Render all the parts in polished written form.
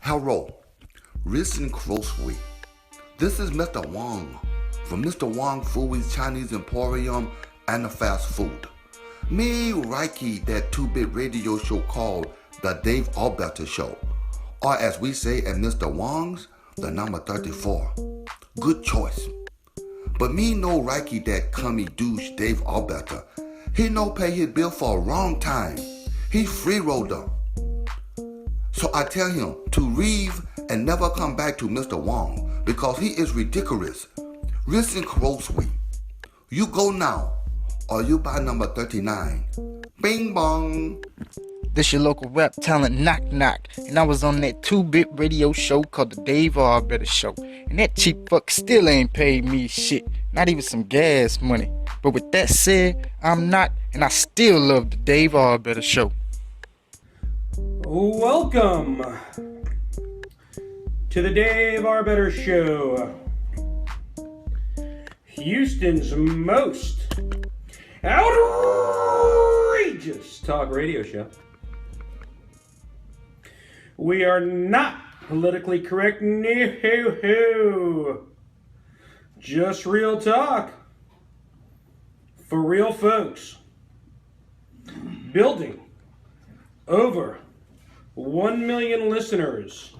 Hello, listen closely. This is Mr. Wang from Mr. Wang Fui's Chinese Emporium and the Fast Food. Me, Reiki, that 2-bit radio show called The Dave Arbetter Show, or as we say at Mr. Wang's, the number 34. Good choice. But me no Reiki that cummy douche Dave Arbetter. He no pay his bill for a long time. He free rolled up. So I tell him to leave and never come back to Mr. Wang because he is ridiculous. Listen closely. You go now or you buy number 39. Bing bong. This your local rap talent Knock Knock, and I was on that 2-bit radio show called the Dave Arbetter Show, and that cheap fuck still ain't paid me shit, not even some gas money. But with that said, I'm not, and I still love the Dave Arbetter Show. Welcome to the Dave Arbetter Show, Houston's most outrageous talk radio show. We are not politically correct, no, just real talk for real folks. Building over 1 million listeners,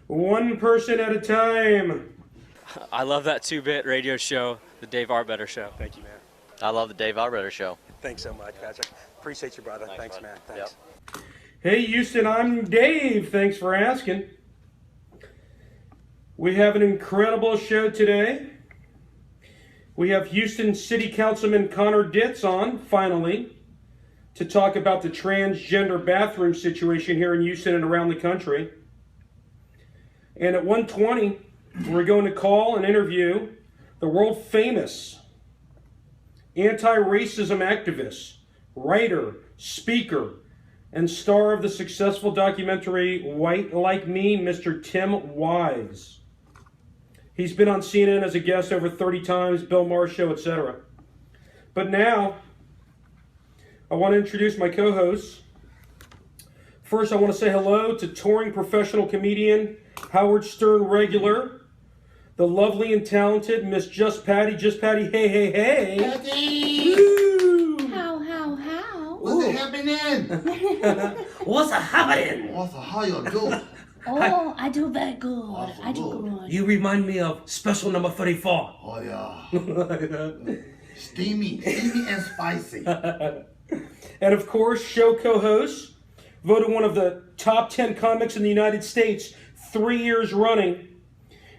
one person at a time. I love that 2-bit radio show, the Dave Arbetter Show. Thank you, man. I love the Dave Arbetter Show. Thanks so much, Patrick. Appreciate you, brother. Thanks man. Thanks. Yep. Hey, Houston, I'm Dave. Thanks for asking. We have an incredible show today. We have Houston City Councilman Connor Ditz on, finally, to talk about the transgender bathroom situation here in Houston and around the country. And at 1:20, we're going to call and interview the world-famous anti-racism activist, writer, speaker, and star of the successful documentary White Like Me, Mr. Tim Wise. He's been on CNN as a guest over 30 times, Bill Maher Show, etc. But now, I want to introduce my co-hosts. First, I want to say hello to touring professional comedian, Howard Stern regular, the lovely and talented Miss Just Patty, hey, hey, hey. Patty! How? What's it happening? What's happening? How you do? Oh, I do very good. Awesome, I do good. good. You remind me of special number 34. Oh yeah. Steamy and spicy. And of course, show co-host, voted one of the top 10 comics in the United States 3 years running,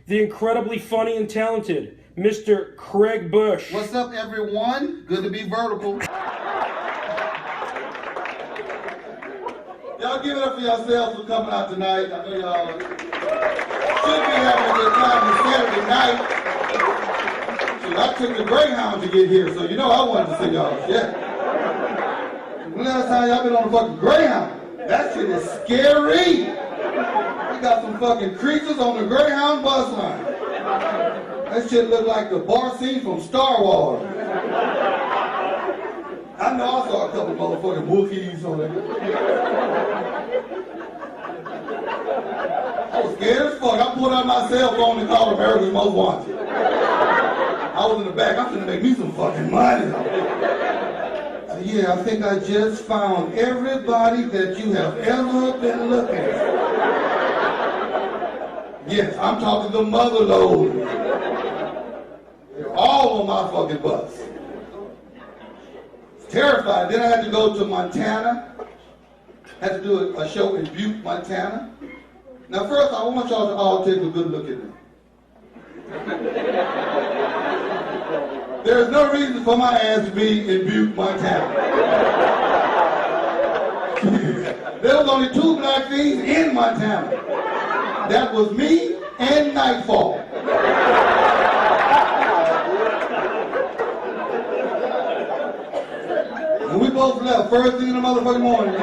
the incredibly funny and talented Mr. Craig Bush. What's up, everyone? Good to be vertical. Y'all give it up for yourselves for coming out tonight. I know y'all should be having a good time this Saturday night. Shoot, I took the Greyhound to get here, so you know I wanted to see y'all. Yeah. When last time y'all been on the fucking Greyhound? That shit is scary. We got some fucking creatures on the Greyhound bus line. That shit look like the bar scene from Star Wars. I know I saw a couple motherfucking Wookiees on it. I was scared as fuck. I pulled out my cell phone and called America's Most Wanted. I was in the back. I'm finna make me some fucking money. Yeah, I think I just found everybody that you have ever been looking at. Yes, I'm talking the mother load. They're all on my fucking bus. Terrified. Then I had to go to Montana. Had to do a show in Butte, Montana. Now first, I want y'all to all take a good look at me. There's no reason for my ass to be in Butte, Montana. There was only 2 black things in Montana. That was me and Nightfall. And we both left first thing in the motherfucking morning.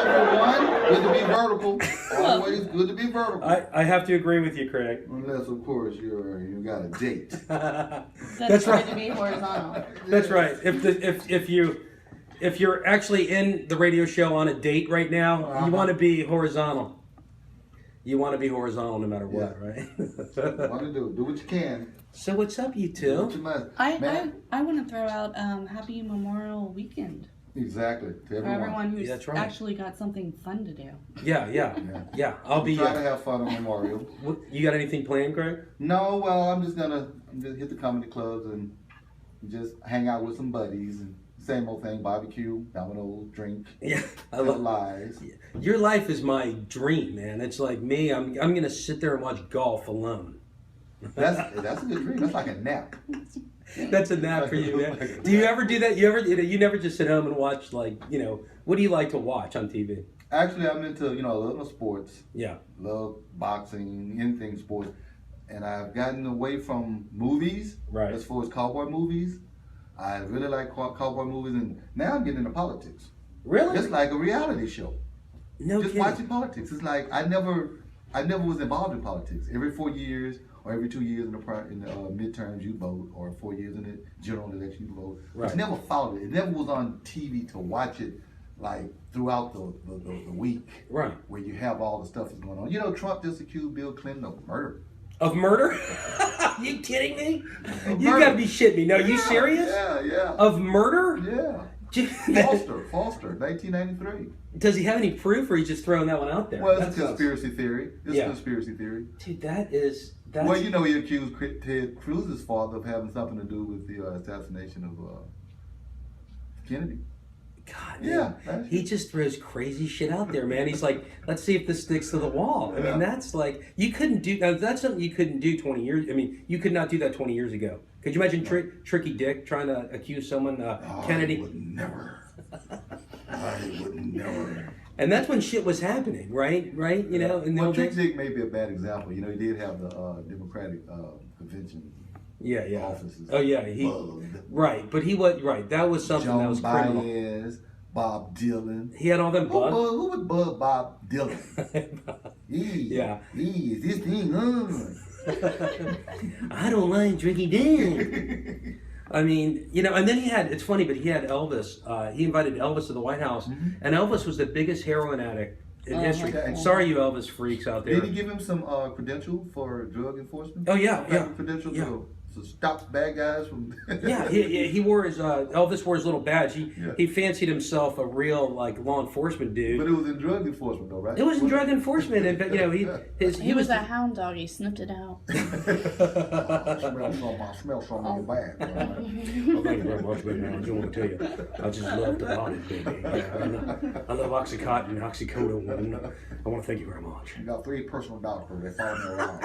Everyone, good to be vertical. Always good to be vertical. I have to agree with you, Craig. Unless, of course, you got a date. That's right. To be horizontal. That's right. If if you're actually in the radio show on a date right now, you want to be horizontal. You want to be horizontal no matter what, right? Want to do what you can. So what's up, you Do what two? you must. I Man, want to throw out Happy Memorial Weekend exactly. To for everyone. everyone who's Yeah, that's right. actually got something fun to do. Yeah. I'll be. Try to have fun on Memorial. You got anything planned, Greg? No, well, I'm just hit the comedy clubs and just hang out with some buddies and same old thing, barbecue, dominoes, drink, Yeah, I tell love. lies. Your life is my dream, man. It's like me. I'm gonna sit there and watch golf alone. That's a good dream. That's like a nap. That's a nap for you, man. Do you ever do that? You never just sit home and watch what do you like to watch on TV? Actually, I'm into a little sports. Yeah. Love boxing, anything sports, and I've gotten away from movies. Right. As far as cowboy movies, I really like cowboy movies, and now I'm getting into politics. Really? Just like a reality show. No Just kidding. watching politics. It's like I never was involved in politics. Every 4 years or every 2 years in the midterms you vote, or 4 years in the general election you vote. Right. I never followed it. It never was on TV to watch it like throughout the week. Right. Where you have all the stuff that's going on. Trump just accused Bill Clinton of murder. Of murder? You kidding me? Of You murder. gotta be shitting me. No, you serious? Yeah. Of murder? Yeah. Foster, 1993. Does he have any proof, or he's just throwing that one out there? Well, it's That a sounds- conspiracy theory. It's Yeah. a conspiracy theory. Dude, that's. Well, he accused Ted Cruz's father of having something to do with the assassination of Kennedy. God, Yeah, man. He just throws crazy shit out there, man. He's like, let's see if this sticks to the wall. I mean, that's like, you couldn't do, now that's something you couldn't do 20 years, I mean, you could not do that 20 years ago. Could you imagine Tricky Dick trying to accuse someone, Kennedy? I would never. I would never. And that's when shit was happening, right? Right? In the old Tricky days? Dick may be a bad example. He did have the Democratic convention Yeah. offices. Oh, yeah. bugged. Right, but he was, right, that was something that was Joan criminal. Baez, Bob Dylan. He had all them bugs. Who would bug Bob Dylan? Yeah. Is this thing on? I don't like Tricky Dick. I mean, and then it's funny, but he had Elvis. He invited Elvis to the White House, and Elvis was the biggest heroin addict in history. okay. Sorry, you Elvis freaks out there. Did he give him some credential for drug enforcement? Oh, yeah, Some yeah. type of credential Yeah. to stop bad guys from. Yeah, he wore his Elvis wore his little badge. Yeah. He fancied himself a real law enforcement dude. But it was in drug enforcement, though, right? It wasn't drug enforcement, and He was a hound dog. He sniffed it out. I smell something in your bag. Well, thank you very much, baby. I just want to tell you, I just love the body, baby. Yeah, I love Oxycontin, Oxycodone. I want to thank you very much. You got 3 personal doctors. They follow me around.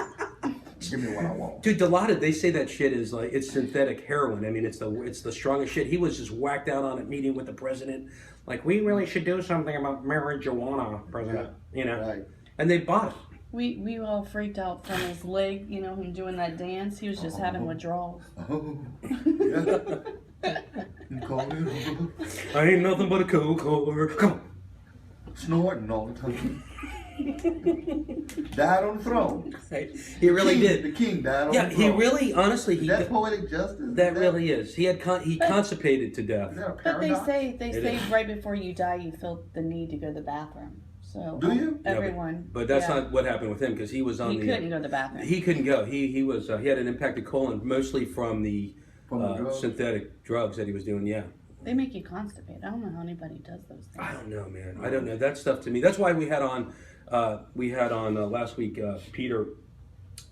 Give me what I want. Dude, Dilaudid, they say that shit is like, it's synthetic heroin. I mean, it's the strongest shit. He was just whacked out on a meeting with the president. Like, we really should do something about marijuana, president. Right. And they bought it. We all freaked out from his leg, him doing that dance. He was just having withdrawals. Oh, yeah. You call it? I ain't nothing but a coke. Come on. Snorting all the time. Died on the throne. He really King- did. The king died on the Yeah, throne. he really, honestly, Is that poetic justice? that really is. He had he constipated to death. Is that a But they paradox? say right before you die, you feel the need to go to the bathroom. So Do you? everyone. But that's yeah. not what happened with him, because he was on He the. couldn't go to the bathroom. He couldn't go. He was he had an impacted colon, mostly from the drugs? synthetic drugs that he was doing. Yeah. They make you constipate. I don't know how anybody does those things. I don't know, man. I don't know that stuff to me. That's why we had on last week Peter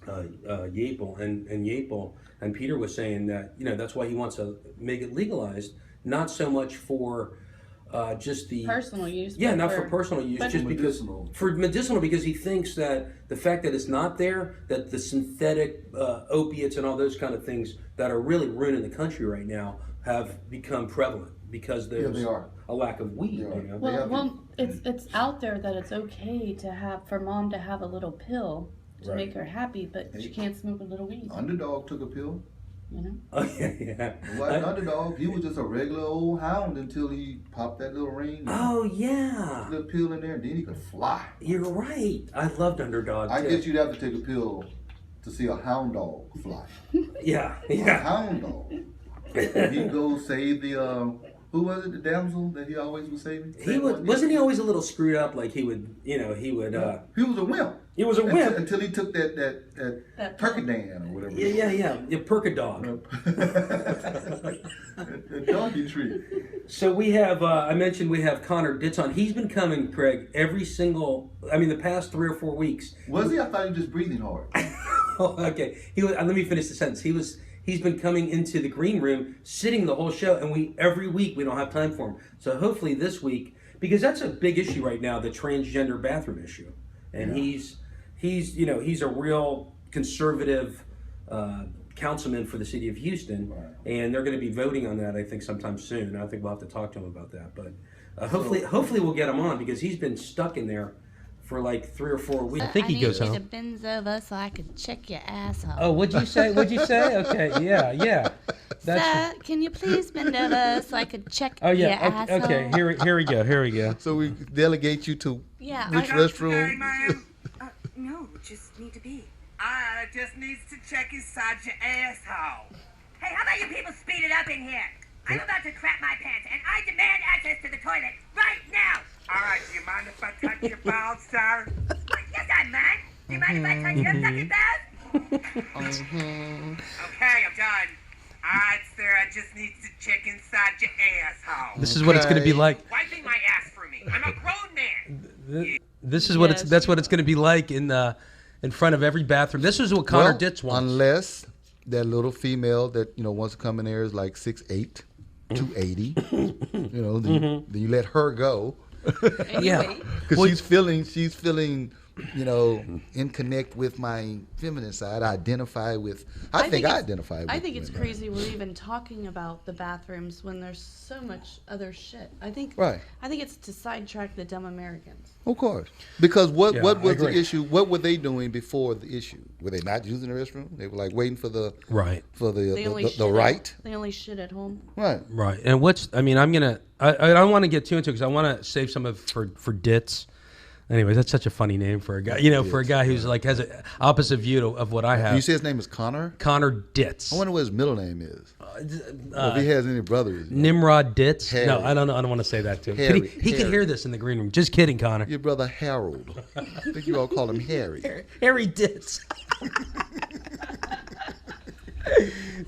Yapel and Yapel, and Peter was saying that that's why he wants to make it legalized, not so much for just the Personal use. Yeah, but not for personal use, but- just because Medicinal. for medicinal, because he thinks that the fact that it's not there, that the synthetic opiates and all those kind of things that are really ruining the country right now have become prevalent because there's they are. a lack of weed. They are. You know? Well, it's out there that it's okay for mom to have a little pill to Right. make her happy, but she can't smoke a little weed. Underdog took a pill. Oh yeah. What Underdog? He was just a regular old hound until he popped that little ring. And Oh yeah, little pill in there, and then he could fly. you're right. I loved Underdog I too. guess you'd have to take a pill to see a hound dog fly. Yeah, A yeah. hound dog. He go save the Who was it? The damsel that he always was saving? Wasn't he always a little screwed up? Like he would. He was a wimp. He was a wimp until he took that turkey dan or whatever. Yeah. Perca-dog. The donkey tree. So we have. I mentioned we have Connor Ditz on. He's been coming, Craig, the past 3 or 4 weeks. Was he? I thought he was just breathing hard. Oh, okay. Let me finish the sentence. He's been coming into the green room, sitting the whole show, and every week we don't have time for him. So hopefully this week, because that's a big issue right now, the transgender bathroom issue, and he's a real conservative councilman for the city of Houston, and they're going to be voting on that I think sometime soon. I think we'll have to talk to him about that, but hopefully we'll get him on because he's been stuck in there for like 3 or 4 weeks. I think he goes home. I need you to bend over so I can check your asshole. Oh, what'd you say? Okay, yeah. Sir, can you please bend over so I can check your asshole? Okay, here we go. So we delegate you to which restroom? No, just need to be. I just needs to check inside your asshole. Hey, how about you people speed it up in here? I'm about to crap my pants, and I demand access to the toilet right now. All right, do you mind if I touch your balls, sir? Yes, I mind. Do you mind if I touch your fucking balls? Okay, I'm done. All right, sir, I just need to check inside your asshole. This is what it's going to be like. Wiping my ass for me. I'm a grown man. This is that's what it's going to be like in front of every bathroom. This is what Connor Ditz wants. Unless that little female that wants to come in there is like 6'8", 280. Then you let her go. Yeah, because she's feeling in connect with my feminine side. I identify with. I think I identify with. I think it's crazy we're even talking about the bathrooms when there's so much other shit. I think it's to sidetrack the dumb Americans. Of course, because what was the issue? What were they doing before the issue? Were they not using the restroom? They were like waiting for the right. They only shit at home. Right. And I don't want to get too into it because I want to save some of for Ditz. Anyways, that's such a funny name for a guy. For a guy who's like has an opposite view of what I have. You say his name is Connor? Connor Ditz. I wonder what his middle name is. If he has any brothers. Nimrod Ditz. Harry. No, I don't know. I don't want to say that to him. He can hear this in the green room. Just kidding, Connor. Your brother Harold. I think you all call him Harry. Harry Ditz.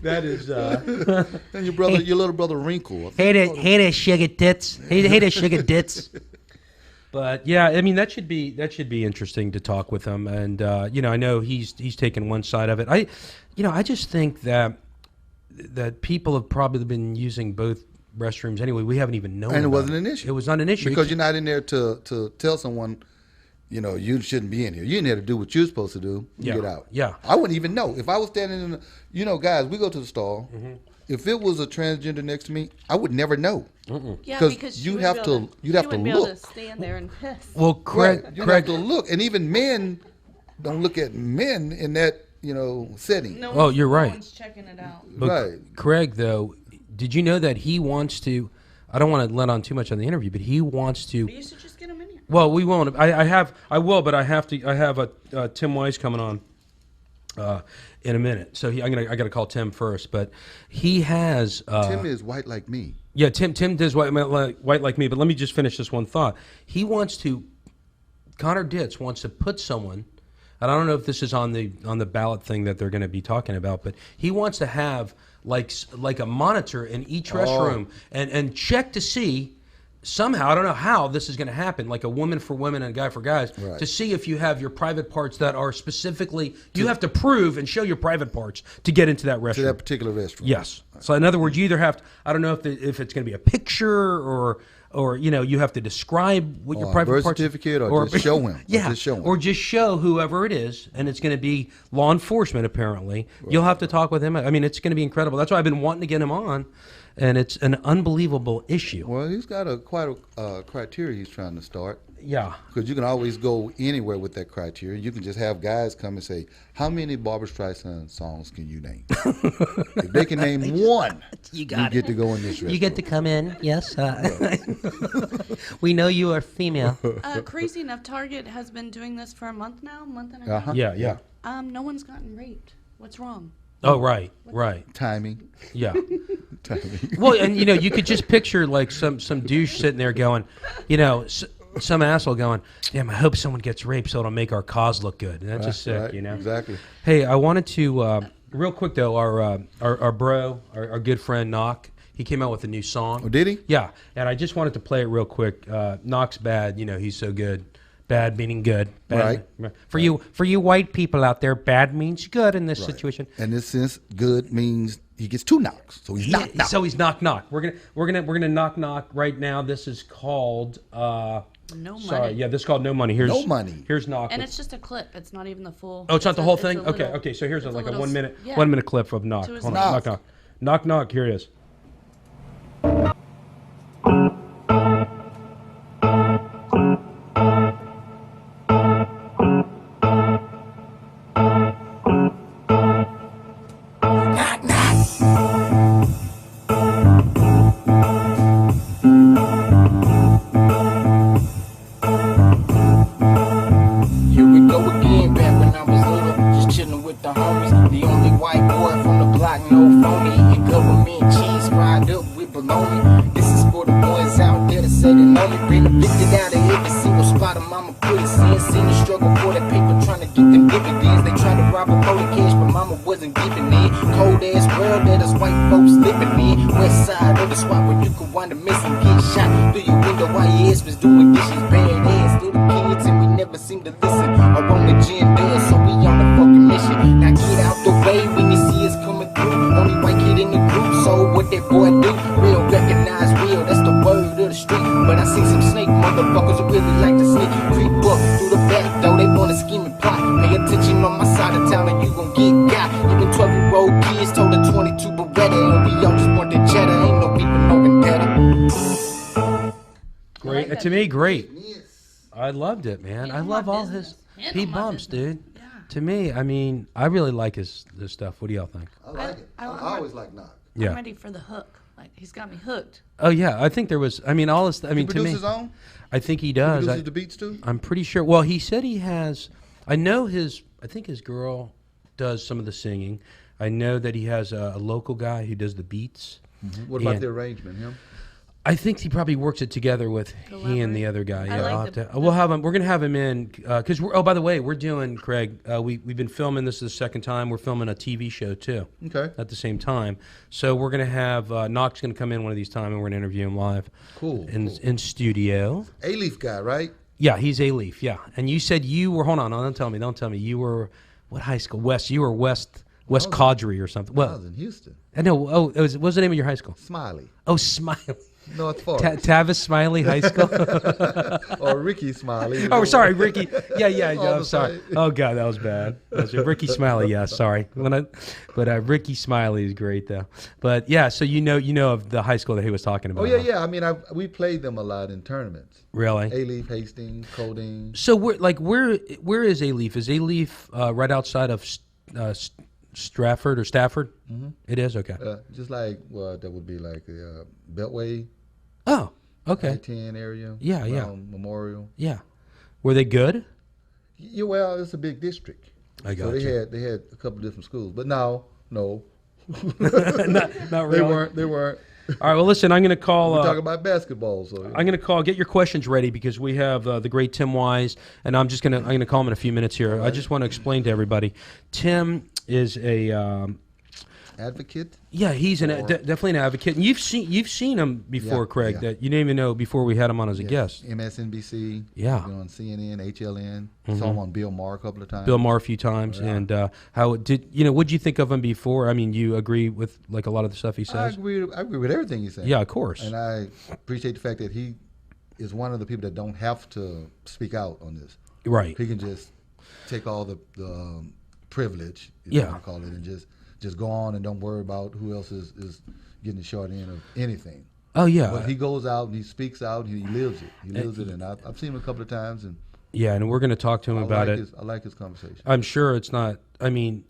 That is. And your little brother Wrinkle. Hey there, sugar tits. Hey there, sugar tits. But yeah, I mean that should be interesting to talk with him, and I know he's taken one side of it. I just think that people have probably been using both restrooms anyway. We haven't even known. And it wasn't an issue. It was not an issue because you're not in there to tell someone, you shouldn't be in here. You're in there to do what you're supposed to do. Get out. Yeah. I wouldn't even know if I was standing in the. Guys, we go to the stall. Mm-hmm. If it was a transgender next to me, I would never know. Yeah, because you'd have to look. Be able to stand there and piss. Well, Craig, you have to look, and even men don't look at men in that setting. You're right. No one's checking it out. But right, Craig. Though, did you know that he wants to? I don't want to let on too much on the interview, but he wants to. You should just get him in here. Well, we won't. I will, but I have to. I have Tim Wise coming on. In a minute, so I got to call Tim first, but he has. Tim is white like me. Yeah, Tim does white like me, but let me just finish this one thought. Connor Ditz wants to put someone, and I don't know if this is on the ballot thing that they're going to be talking about, but he wants to have like a monitor in each restroom and check to see. Somehow, I don't know how this is going to happen, like a woman for women and a guy for guys, to see if you have your private parts that are specifically, you have to prove and show your private parts to get into that restroom. To that particular restroom. Yes. So in other words, you either have to, I don't know if it's going to be a picture or you have to describe what your private parts. Birth certificate or just show him. Yeah. Or just show whoever it is, and it's going to be law enforcement apparently. Right. You'll have to talk with him. I mean, it's going to be incredible. That's why I've been wanting to get him on. And it's an unbelievable issue. Well, he's got quite a criteria he's trying to start. Yeah. Because you can always go anywhere with that criteria. You can just have guys come and say, how many Barbra Streisand songs can you name? If they can name one, you get to go in this restaurant. You get to come in, yes. We know you are female. Crazy enough, Target has been doing this for a month and a half. Yeah. No one's gotten raped. What's wrong? Oh, right, right. Timing. Yeah. Timing. Well, and you could just picture like some douche sitting there going, some asshole going, damn, I hope someone gets raped so it'll make our cause look good. And that's just sick, right. Exactly. Hey, I wanted to, real quick though, our bro, our good friend Knock, he came out with a new song. Oh, did he? Yeah, and I just wanted to play it real quick. Knock's bad, he's so good. Bad meaning good. Bad, right. For you white people out there, bad means good in this situation. In this sense, good means he gets 2 knocks. So he's knock. So he's knock. We're gonna knock right now. This is called No Money. Sorry, yeah, this is called No Money. Here's No Money. Here's knock. And it's just a clip. It's not even the full. Oh, it's not the whole thing. It's a little- Okay. So here's like a little 1 minute, yeah. 1 minute clip of knock. To his Hold name. on. Knock. Here it is. Here we go again, back when I was little, just chillin' with the homies. The only white boy from the block, no phony. Eating government cheese fried up with bologna. This is for the boys out there that say they know me. Been evicted out of every single spot a mama put us in. Seen the struggle for that paper, trying to get them dividends. They tried to rob a for the cash, but mama wasn't giving in. Cold ass world that us white folks living in. West side of the swamp where you could wind up missing, get shot through your window while your ass was doing dishes. Bad ass little kids, and we never seem to listen. Our own agenda, so we on the fucking mission. Now get out the way when you see us coming through. Only white kid in the group, so what that boy do? Real recognize real, that's the word of the street. But I see some snake motherfuckers who really like to sneak. Creep up through the back door, they wanna scheme and plot. Pay attention on my side of town and you gon' get got. Even 12-year-old kids told a 22 Beretta, and we all just want the cheddar. Ain't no people no vendetta. Great. To me, great. I loved it, man. I love all his he bumps, dude. Yeah. To me, I mean, I really like his stuff. What do y'all think? I like it. I always like knock. Yeah. I'm ready for the hook. Like he's got me hooked. Oh yeah, I think there was. I mean, all his. I mean, He to me, produces his own? I think he does. He produces the beats too? I'm pretty sure. Well, he said he has. I know his. I think his girl does some of the singing. I know that he has a local guy who does the beats. What about And the arrangement, him? I think he probably works it together with he and the other guy. I Yeah, like I'll have the- to, we'll have him. We're gonna have him in because we're. Oh, by the way, we're doing Craig. We've been filming this the second time. We're filming a TV show too. Okay. At the same time, so we're gonna have Knox gonna come in one of these times, and we're gonna interview him live. Cool. In studio. A-Leaf guy, right? Yeah, he's A-Leaf. Yeah, and you said you were. Hold on, don't tell me. You were what high school? West. You were West Caudry or something. I Well, was in Houston. I know. Oh, what was the name of your high school? Smiley. Oh, Smiley. North Forest. Tavis Smiley High School. Or Ricky Smiley. Oh, sorry, Ricky. Yeah. On I'm the sorry. side. Oh God, that was bad. Ricky Smiley. Yeah, sorry. Ricky Smiley is great though. But yeah, so you know of the high school that he was talking about. Oh yeah. I mean, we played them a lot in tournaments. Really? A-Leaf, Hastings, Codeine. So where is A-Leaf? Is A-Leaf right outside of Stratford or Stafford? Mm-hmm. It is okay. Just like that would be like Beltway. Oh, okay. I-10 area. Yeah. Memorial. Yeah. Were they good? Yeah, well, it's a big district. I got so you. they had a couple different schools, but no. not really. They weren't. All right. Well, listen. I'm going to call. We're talking about basketball, so I'm going to call. Get your questions ready because we have the great Tim Wise, and I'm going to call him in a few minutes here. Right. I just want to explain to everybody. Tim is a advocate. Yeah, he's definitely an advocate, and you've seen him before, Craig. Yeah. That you didn't even know before we had him on as a guest. MSNBC. Yeah. On CNN, HLN. Saw him on Bill Maher a couple of times. Bill Maher a few times, and what'd you think of him before? I mean, you agree with like a lot of the stuff he says? I agree with everything he says. Yeah, of course. And I appreciate the fact that he is one of the people that don't have to speak out on this. Right. He can just take all the privilege, if you want to call it, and just go on and don't worry about who else is getting the short end of anything. Oh yeah. But he goes out and he speaks out and he lives it. He lives it, and I've seen him a couple of times, and yeah, and we're going to talk to him about it. I like his conversation. I'm sure it's not. I mean,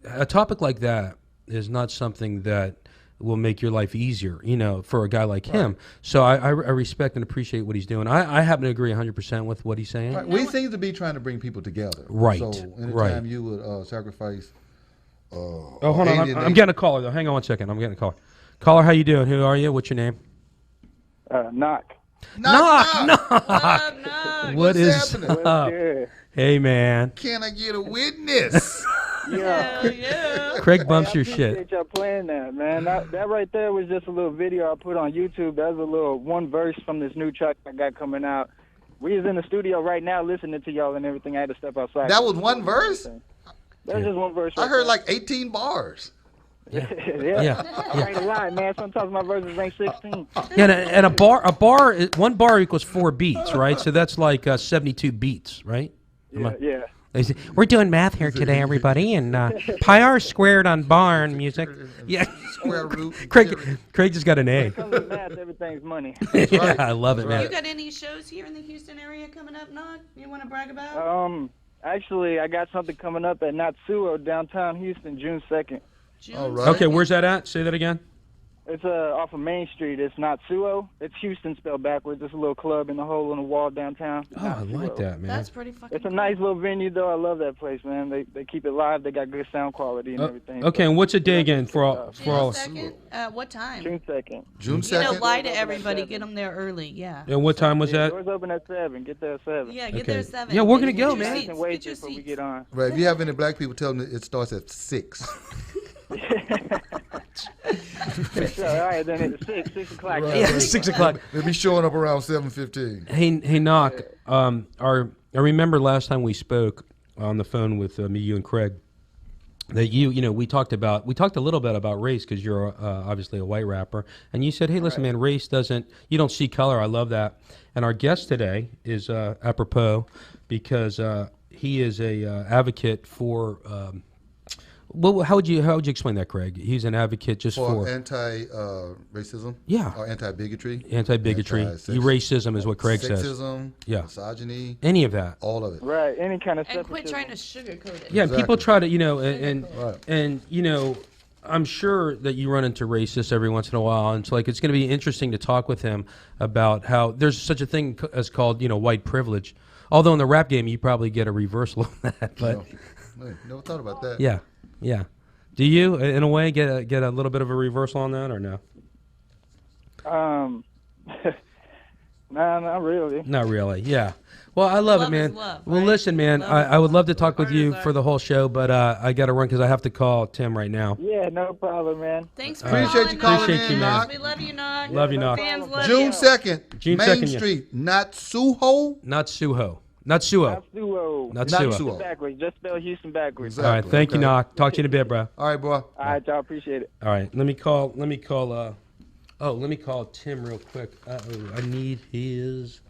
a topic like that is not something that will make your life easier, for a guy like him. So I respect and appreciate what he's doing. I happen to agree 100% with what he's saying. Right. We seem to be trying to bring people together. Right. So anytime you would sacrifice Oh, hold on. I'm getting a caller, though. Hang on one second. I'm getting a caller. Caller, how you doing? Who are you? What's your name? Knock. Knock. What is up? Hey, man. Can I get a witness? Yeah. Craig bumps your I shit. appreciate y'all playing that, man. That right there was just a little video I put on YouTube. That was a little one verse from this new track I got coming out. We is in the studio right now listening to y'all and everything. I had to step outside. That was one verse? That was just one verse. I heard like 18 bars. Yeah. I write a lot, man. Sometimes my verses ain't 16. Yeah, and one bar equals 4 beats, right? So that's like 72 beats, right? Yeah. We're doing math here today, everybody, and pi r squared on bar and music. Yeah. Square root. Craig just got an A. When it comes to math, everything's money. Yeah, I love it, man. You got any shows here in the Houston area coming up, Nog? You want to brag about? Actually, I got something coming up at Natsuo, downtown Houston, June 2nd. All right. Okay, where's that at? Say that again. It's off of Main Street. It's Natsuo. It's Houston spelled backwards. It's a little club in the hole in the wall downtown. Oh, I like that, man. That's pretty fucking It's a nice little venue, though. I love that place, man. They keep it live. They got good sound quality and everything. Okay, and what's the day again for all? June 2nd? What time? June 2nd. June 2nd? Lie to everybody. Get them there early. Yeah. And what time was that? Doors open at 7. Get there at 7. Yeah, get there at 7. Yeah, we're gonna go, man. Get your seats. We get on. Right. If you have any black people, tell them it starts at 6. So, all right, then it's 6 o'clock. Right, yeah, 6 o'clock. They'll be showing up around 7:15. Hey, Knock. I remember last time we spoke on the phone with me, you, and Craig. That we talked a little bit about race because you're obviously a white rapper, and you said, hey, listen, man, race you don't see color. I love that. And our guest today is apropos because he is a advocate for. Well, how would you explain that, Craig? He's an advocate just for anti-racism. Yeah. Or anti-bigotry. Anti-bigotry. Racism is what Craig says. Sexism. Yeah. Misogyny. Any of that. All of it. Right. Any kind of. And quit trying to sugarcoat it. Yeah. Exactly. People try to, and I'm sure that you run into racists every once in a while, and it's going to be interesting to talk with him about how there's such a thing as called white privilege. Although in the rap game you probably get a reversal of that. But never thought about that. Yeah. Yeah. Do you, in a way, get a little bit of a reversal on that, or no? No, not really. Not really. Yeah. Well, I love it, man. Love, well, right? listen, man, I would love to talk with you for the whole show, but I got to run because I have to call Tim right now. Yeah, no problem, man. Thanks for Appreciate you calling Appreciate in, you, Knock. We love you, Nog. Love you, Knock. Fans love June you. 2nd, June Main 2nd, yeah. Street, Natsuho. Not Suho. Not Suo. Natsuo. Not Natsuo. Suo. Backwards. Just spell Houston backwards. All right. Thank you, Knock. Talk to you in a bit, bro. All right, bro. All right, y'all. Appreciate it. All right. Let me call Tim real quick. I need the.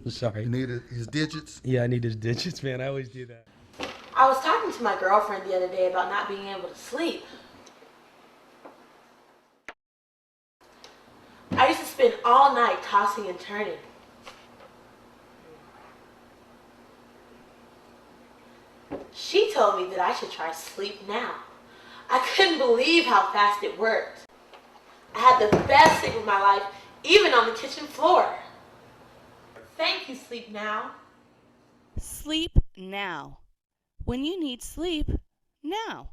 Sorry. You need his digits? Yeah, I need his digits, man. I always do that. I was talking to my girlfriend the other day about not being able to sleep. I used to spend all night tossing and turning. She told me that I should try Sleep Now. I couldn't believe how fast it worked. I had the best sleep of my life, even on the kitchen floor. Thank you, Sleep Now. Sleep now. When you need sleep, now.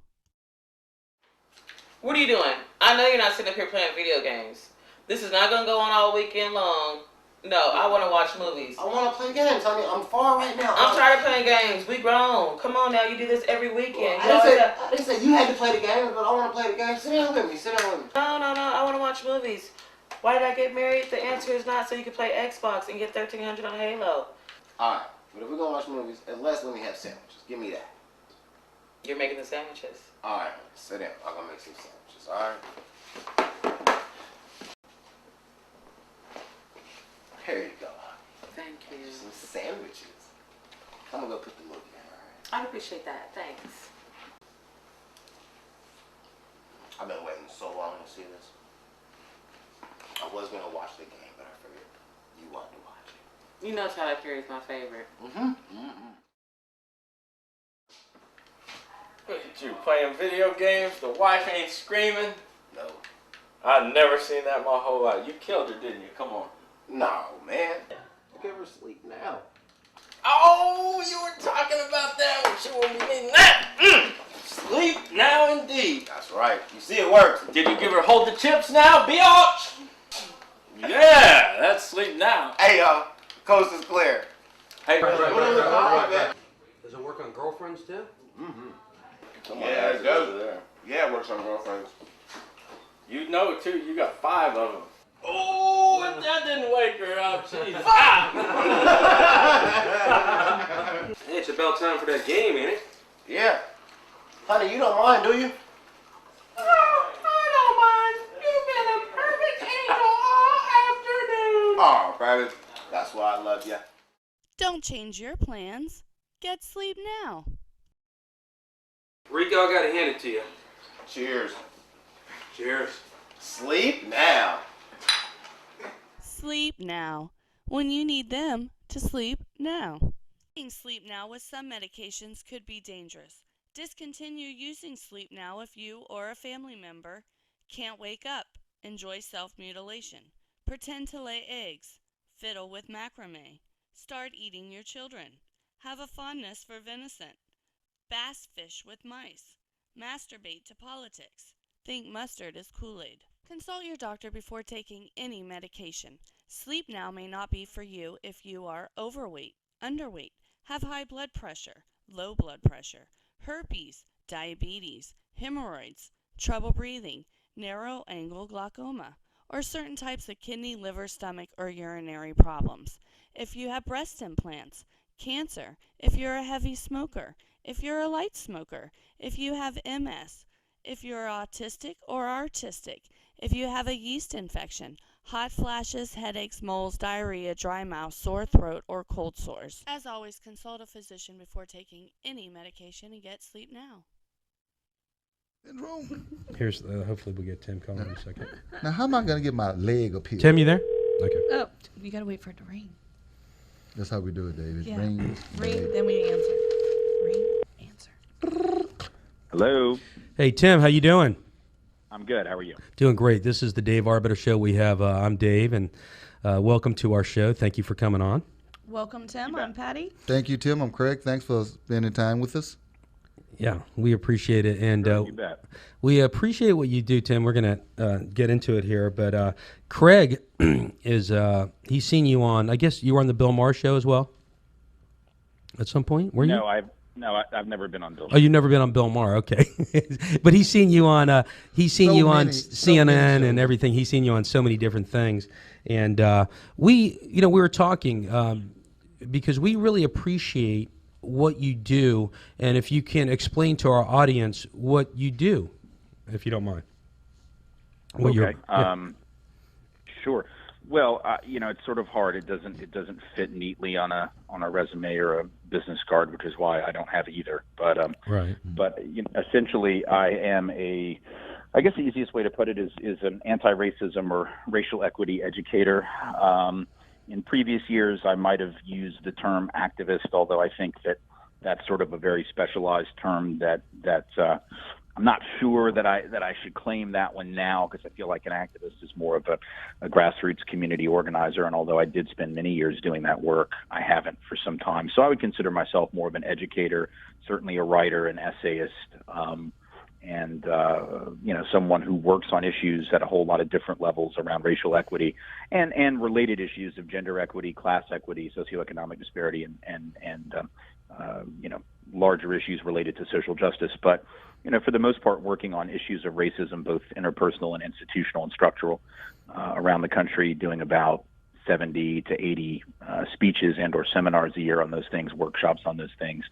What are you doing? I know you're not sitting up here playing video games. This is not going to go on all weekend long. No, I want to watch movies. I want to play games, honey. I'm far right now. I'm tired of playing games. We grown. Come on now, you do this every weekend. Well, I didn't say you had to play the games, but I want to play the games. Sit down with me. No, I want to watch movies. Why did I get married? The answer is not so you can play Xbox and get $1,300 on Halo. Alright, but if we're going to watch movies, at least let me have sandwiches. Give me that. You're making the sandwiches. Alright, sit down. I'm going to make some sandwiches, alright? Here you go. Thank you. Some sandwiches. I'm going to go put the movie in, alright? I appreciate that. Thanks. I've been waiting so long to see this. I was going to watch the game, but I figured you wanted to watch it. You know Tyler Perry's my favorite. Look at you playing video games. The wife ain't screaming. No. I've never seen that my whole life. You killed her, didn't you? Come on. No, man. Give her sleep now. Oh, you were talking about that when she wouldn't mean that. Sleep now indeed. That's right. You see it works. Did you give her hold the chips now, biatch? Yeah, that's sleep now. Hey, y'all. Coast is clear. Hey, Does it work on girlfriends too? Mm-hmm. Yeah, it does. Yeah, it works on girlfriends. You know too, you got 5 of them. Oh, if that didn't wake her up, she's Hey, it's about time for that game, ain't it? Yeah. Honey, you don't mind, do you? Oh, baby, that's why I love you. Don't change your plans. Get sleep now. Rico, I gotta hand it to you. Cheers. Cheers. Sleep now. Sleep now. When you need them to sleep now. Taking Sleep Now with some medications could be dangerous. Discontinue using Sleep Now if you or a family member can't wake up, enjoy self-mutilation, pretend to lay eggs, fiddle with macrame, start eating your children, have a fondness for venison, bass fish with mice, masturbate to politics, think mustard is Kool-Aid. Consult your doctor before taking any medication. Sleep Now may not be for you if you are overweight, underweight, have high blood pressure, low blood pressure, herpes, diabetes, hemorrhoids, trouble breathing, narrow angle glaucoma, or certain types of kidney, liver, stomach, or urinary problems. If you have breast implants, cancer, if you're a heavy smoker, if you're a light smoker, if you have MS, if you're autistic or artistic, if you have a yeast infection, hot flashes, headaches, moles, diarrhea, dry mouth, sore throat, or cold sores. As always, consult a physician before taking any medication and get Sleep Now. Here's hopefully we'll get Tim calling in a second. Now, how am I going to get my leg up here? Tim, you there? Okay. Oh, you gotta wait for it to ring. That's how we do it, David. Yeah. Ring, Then we answer. Ring, answer. Hello. Hey, Tim, how you doing? I'm good. How are you? Doing great. This is the Dave Arbetter Show. We have, I'm Dave, and welcome to our show. Thank you for coming on. Welcome, Tim. I'm Patty. Thank you, Tim. I'm Craig. Thanks for spending time with us. Yeah, we appreciate it, and you bet. We appreciate what you do, Tim. We're gonna get into it here, but Craig is he's seen you on. I guess you were on the Bill Maher show as well. At some point, were you? No, I've never been on Bill. Oh, you've never been on Bill Maher, okay? But he's seen you on CNN and everything. He's seen you on so many different things, and we were talking because we really appreciate what you do, and if you can explain to our audience what you do, if you don't mind. Okay. Sure. Well, it's sort of hard. It doesn't fit neatly on a resume or a business card, which is why I don't have either. But right. But essentially, I am I guess the easiest way to put it is an anti-racism or racial equity educator. In previous years, I might have used the term activist, although I think that's sort of a very specialized term that I'm not sure that I should claim that one now, because I feel like an activist is more of a grassroots community organizer. And although I did spend many years doing that work, I haven't for some time. So I would consider myself more of an educator, certainly a writer, an essayist, and someone who works on issues at a whole lot of different levels around racial equity and related issues of gender equity, class equity, socioeconomic disparity, and larger issues related to social justice. But for the most part, working on issues of racism, both interpersonal and institutional and structural, around the country, doing about 70 to 80 speeches and or seminars a year on those things, workshops on those things,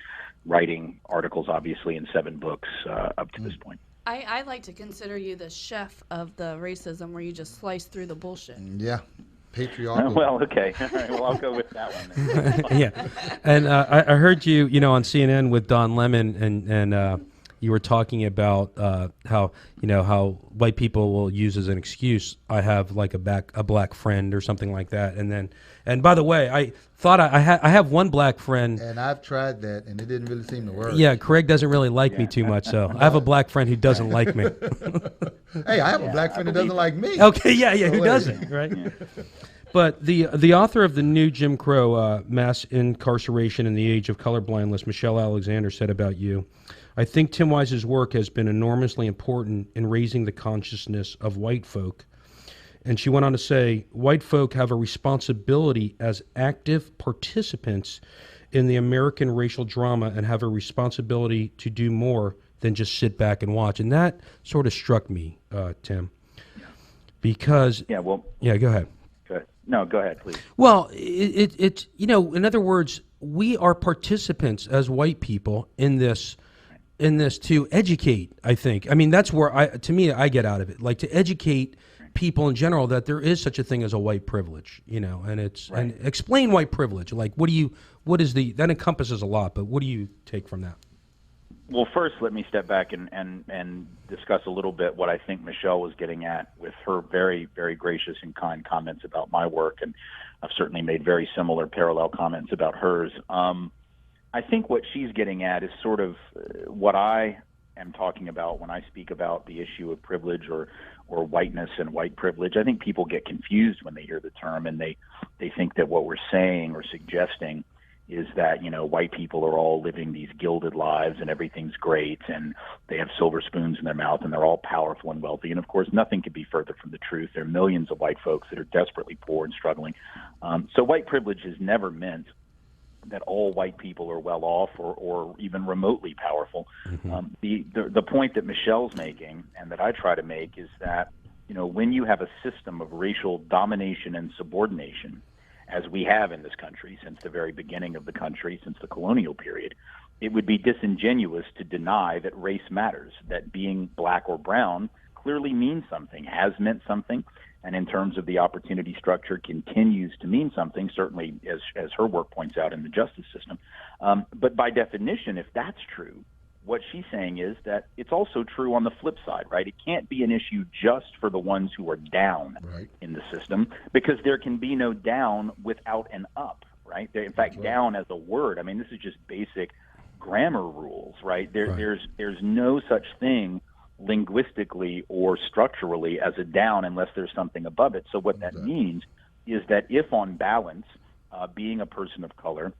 writing articles, obviously, in 7 books up to this point. I like to consider you the chef of the racism, where you just slice through the bullshit. Yeah. Patriarchal. Well, okay. All right. Well, I'll go with that one then. Yeah. And I heard you, on CNN with Don Lemon, and you were talking about how white people will use as an excuse, I have like a black friend or something like that, and by the way, I thought I have one black friend, and I've tried that, and it didn't really seem to work. Yeah, Craig doesn't really like me too much, so I have a black friend who doesn't like me. Hey, I have a black friend who doesn't like me. Okay, yeah, who doesn't, right? Yeah. But the author of the new Jim Crow, Mass Incarceration in the Age of Colorblindness, Michelle Alexander, said about you, I think Tim Wise's work has been enormously important in raising the consciousness of white folk. And she went on to say, white folk have a responsibility as active participants in the American racial drama and have a responsibility to do more than just sit back and watch. And that sort of struck me, Tim, because... Yeah, well... Yeah, go ahead. No, go ahead, please. Well, it's in other words, we are participants as white people in this to educate, I think. I mean, that's where I get out of it. Like, to educate people in general that there is such a thing as a white privilege, and it's and explain white privilege. Like, that encompasses a lot, but what do you take from that? Well, first, let me step back and discuss a little bit what I think Michelle was getting at with her very, very gracious and kind comments about my work, and I've certainly made very similar parallel comments about hers. I think what she's getting at is sort of what I am talking about when I speak about the issue of privilege or whiteness and white privilege. I think people get confused when they hear the term, and they think that what we're saying or suggesting is that, white people are all living these gilded lives and everything's great and they have silver spoons in their mouth and they're all powerful and wealthy. And of course, nothing could be further from the truth. There are millions of white folks that are desperately poor and struggling. So white privilege has never meant that all white people are well off or even remotely powerful. The point that Michelle's making and that I try to make is that, when you have a system of racial domination and subordination, as we have in this country since the very beginning of the country, since the colonial period, it would be disingenuous to deny that race matters, that being black or brown clearly means something, has meant something, and in terms of the opportunity structure continues to mean something, certainly as her work points out in the justice system. But by definition, if that's true, what she's saying is that it's also true on the flip side, right? It can't be an issue just for the ones who are down in the system, because there can be no down without an up, right? In fact, down as a word, I mean, this is just basic grammar rules, right? There's no such thing linguistically or structurally as a down unless there's something above it. So what that means is that if on balance, being a person of color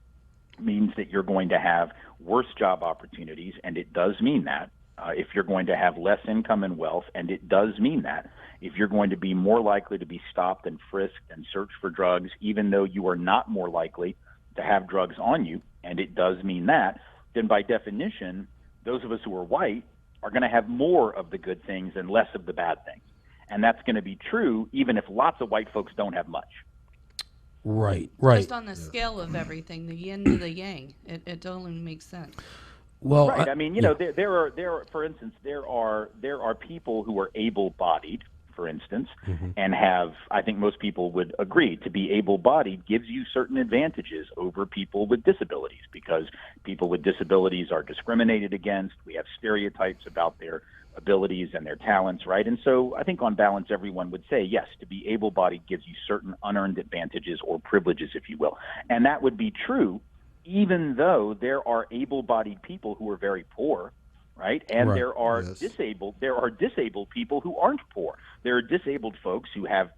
means that you're going to have worse job opportunities, and it does mean that. If you're going to have less income and wealth, and it does mean that. If you're going to be more likely to be stopped and frisked and searched for drugs, even though you are not more likely to have drugs on you, and it does mean that, then by definition, those of us who are white are going to have more of the good things and less of the bad things. And that's going to be true even if lots of white folks don't have much. Right. Just on the scale of everything, the yin to the yang, it totally makes sense. Well, right. I mean, there are, for instance, there are people who are able-bodied, for instance, and have, I think most people would agree, to be able-bodied gives you certain advantages over people with disabilities, because people with disabilities are discriminated against. We have stereotypes about their abilities and their talents, right? And so I think on balance, everyone would say, yes, to be able-bodied gives you certain unearned advantages or privileges, if you will. And that would be true even though there are able-bodied people who are very poor, right? And there are disabled people who aren't poor. There are disabled folks who have,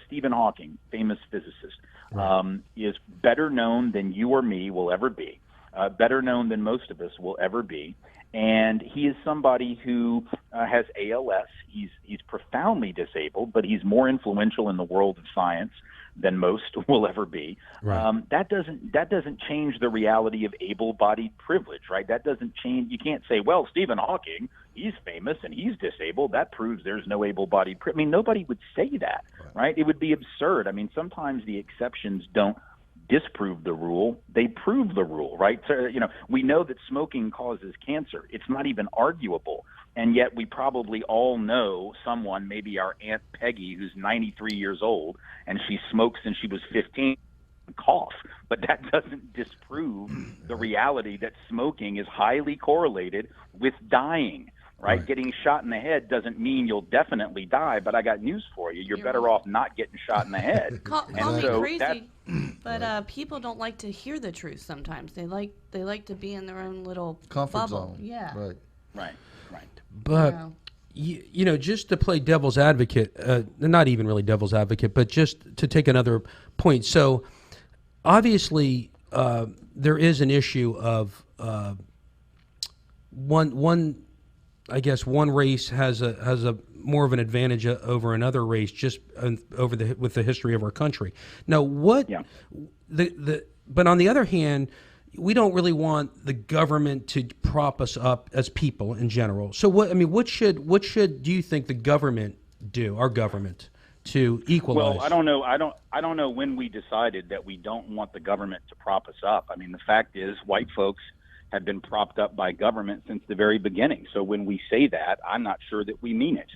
Stephen Hawking, famous physicist, is better known than you or me will ever be, better known than most of us will ever be. And he is somebody who has ALS. He's profoundly disabled, but he's more influential in the world of science than most will ever be. That doesn't change the reality of able-bodied privilege, right? That doesn't change. You can't say, well, Stephen Hawking, he's famous and he's disabled. That proves there's no able-bodied privilege. I mean, nobody would say that, right? It would be absurd. I mean, sometimes the exceptions don't disprove the rule, they prove the rule, right? So, we know that smoking causes cancer. It's not even arguable. And yet we probably all know someone, maybe our Aunt Peggy, who's 93 years old, and she smoked since she was 15, cough. But that doesn't disprove the reality that smoking is highly correlated with dying. Right? Getting shot in the head doesn't mean you'll definitely die, but I got news for you. You're better off not getting shot in the head. Call me crazy, but people don't like to hear the truth sometimes. They like to be in their own little comfort bubble. zone. Yeah. Right. But, just to play devil's advocate, not even really devil's advocate, but just to take another point. So, obviously, there is an issue of one I guess one race has a more of an advantage over another race just with the history of our country. Now, but on the other hand, we don't really want the government to prop us up as people in general. So what should do you think the government do, our government, to equalize? Well, I don't know when we decided that we don't want the government to prop us up. I mean, the fact is, white folks have been propped up by government since the very beginning. So when we say that, I'm not sure that we mean it.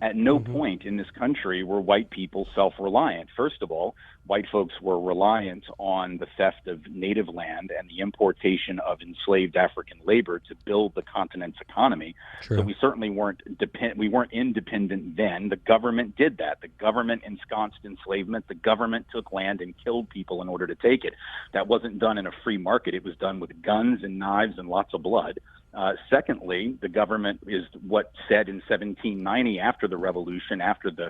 At no point in this country were white people self-reliant. First of all, white folks were reliant on the theft of native land and the importation of enslaved African labor to build the continent's economy. True. So we certainly weren't independent then. The government did that. The government ensconced enslavement. The government took land and killed people in order to take it. That wasn't done in a free market. It was done with guns and knives and lots of blood. Secondly, the government is what said in 1790, after the Revolution, after the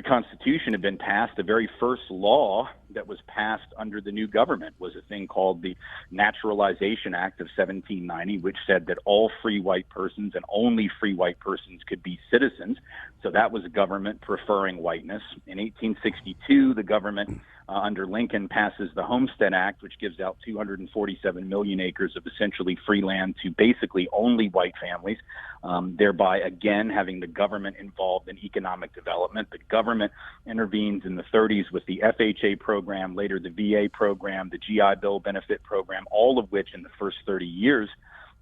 Constitution had been passed, the very first law that was passed under the new government was a thing called the Naturalization Act of 1790, which said that all free white persons and only free white persons could be citizens. So that was government preferring whiteness. In 1862, the government under Lincoln passes the Homestead Act, which gives out 247 million acres of essentially free land to basically only white families, thereby again having the government involved in economic development. The government intervenes in the 30s with the FHA program, later the VA program, the GI Bill benefit program, all of which in the first 30 years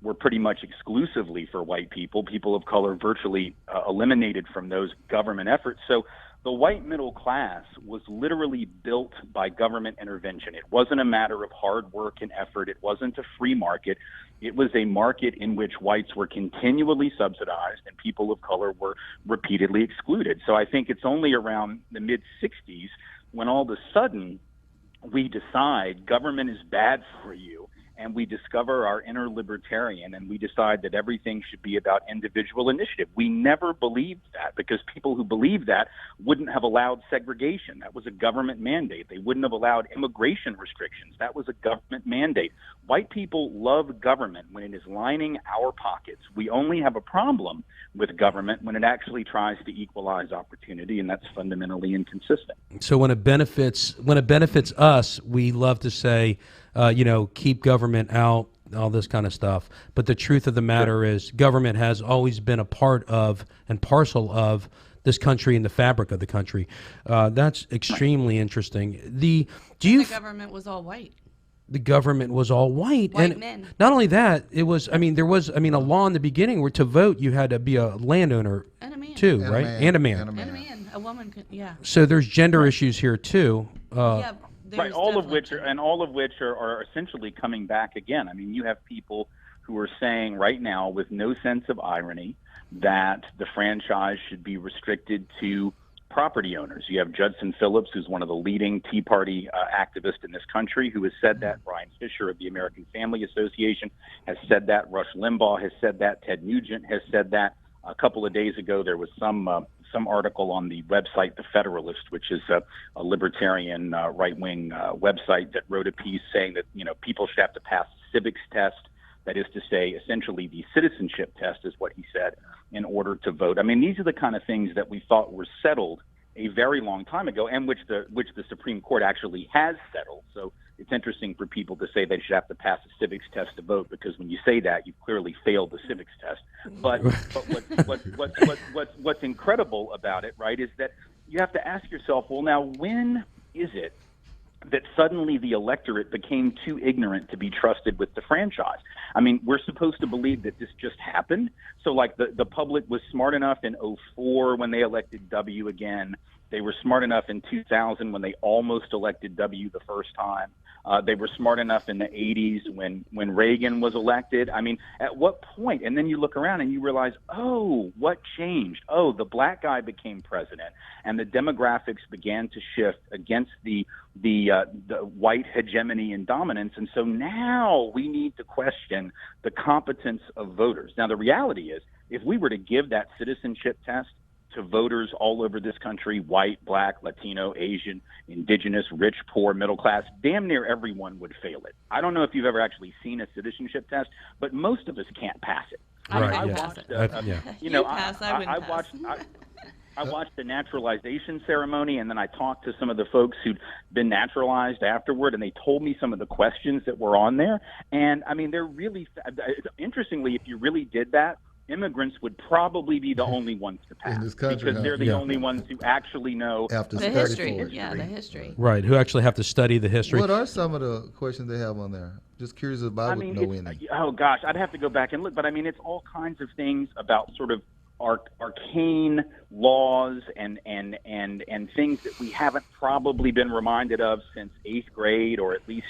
were pretty much exclusively for white people. People of color virtually eliminated from those government efforts. So the white middle class was literally built by government intervention. It wasn't a matter of hard work and effort. It wasn't a free market. It was a market in which whites were continually subsidized and people of color were repeatedly excluded. So I think it's only around the mid-60s when all of a sudden we decide government is bad for you, and we discover our inner libertarian, and we decide that everything should be about individual initiative. We never believed that, because people who believed that wouldn't have allowed segregation. That was a government mandate. They wouldn't have allowed immigration restrictions. That was a government mandate. White people love government when it is lining our pockets. We only have a problem with government when it actually tries to equalize opportunity, and that's fundamentally inconsistent. So when it benefits us, we love to say, keep government out, all this kind of stuff. But the truth of the matter is government has always been a part of and parcel of this country and the fabric of the country. That's extremely interesting. The government was all white. The government was all white. White men. Not only that, there was a law in the beginning where to vote you had to be a landowner and a man. too, And right? And a man. And a man. A woman could, yeah. So there's gender issues here too. Right, all of which are essentially coming back again. I mean, you have people who are saying right now, with no sense of irony, that the franchise should be restricted to property owners. You have Judson Phillips, who's one of the leading Tea Party activists in this country, who has said that. Brian Fisher of the American Family Association has said that. Rush Limbaugh has said that. Ted Nugent has said that. A couple of days ago, there was some article on the website The Federalist, which is a libertarian right-wing website, that wrote a piece saying that people should have to pass a civics test. That is to say, essentially the citizenship test is what he said, in order to vote. I mean, these are the kind of things that we thought were settled a very long time ago, and which the Supreme Court actually has settled. So it's interesting for people to say they should have to pass a civics test to vote, because when you say that, you've clearly failed the civics test. But what's incredible about it, right, is that you have to ask yourself, well, now when is it that suddenly the electorate became too ignorant to be trusted with the franchise? I mean, we're supposed to believe that this just happened. So like the public was smart enough in 2004 when they elected W again. They were smart enough in 2000 when they almost elected W the first time. They were smart enough in the 80s when Reagan was elected. I mean, at what point? And then you look around and you realize, oh, what changed? Oh, the black guy became president, and the demographics began to shift against the white hegemony and dominance. And so now we need to question the competence of voters. Now, the reality is, if we were to give that citizenship test to voters all over this country, white, black, Latino, Asian, indigenous, rich, poor, middle class, damn near everyone would fail it. I don't know if you've ever actually seen a citizenship test, but most of us can't pass it. Right, yeah. Watched, Yeah. you know, pass, I wouldn't pass. I watched the naturalization ceremony, and then I talked to some of the folks who'd been naturalized afterward, and they told me some of the questions that were on there. And, I mean, they're really interestingly, if you really did that, immigrants would probably be the only ones to pass in this country, because they're the only ones who actually know the history. Yeah, the history. Right, who actually have to study the history. What are some of the questions they have on there? Just curious if I would know any. Oh, gosh, I'd have to go back and look. But, I mean, it's all kinds of things about sort of arcane laws and things that we haven't probably been reminded of since 8th grade or at least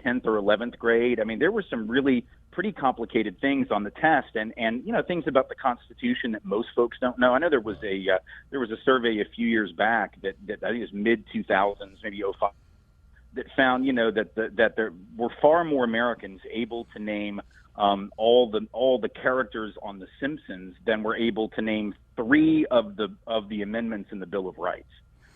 10th or 11th grade. I mean, there were some really pretty complicated things on the test, and you know, things about the Constitution that most folks don't know. I know there was a survey a few years back that I think it was mid 2000s, maybe 05, that found, you know, that there were far more Americans able to name all the characters on The Simpsons than were able to name 3 of the amendments in the Bill of Rights.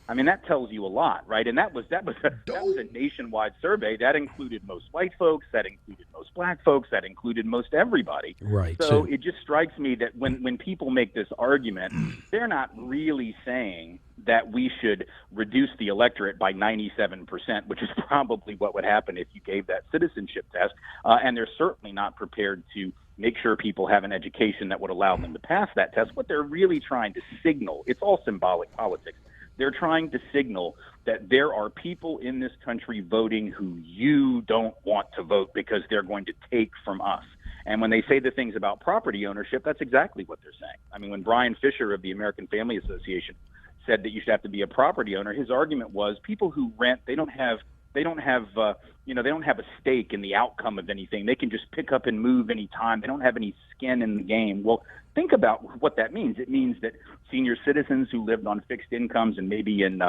I mean, that tells you a lot, right? And that was a nationwide survey. That included most white folks, that included most black folks, that included most everybody. Right. So it just strikes me that when people make this argument, they're not really saying that we should reduce the electorate by 97%, which is probably what would happen if you gave that citizenship test. And they're certainly not prepared to make sure people have an education that would allow them to pass that test. What they're really trying to signal, it's all symbolic politics. They're trying to signal that there are people in this country voting who you don't want to vote because they're going to take from us. And when they say the things about property ownership, that's exactly what they're saying. I mean, when Brian Fisher of the American Family Association said that you should have to be a property owner, his argument was people who rent, they don't have a stake in the outcome of anything. They can just pick up and move anytime. They don't have any skin in the game. Well, think about what that means. It means that senior citizens who lived on fixed incomes and maybe in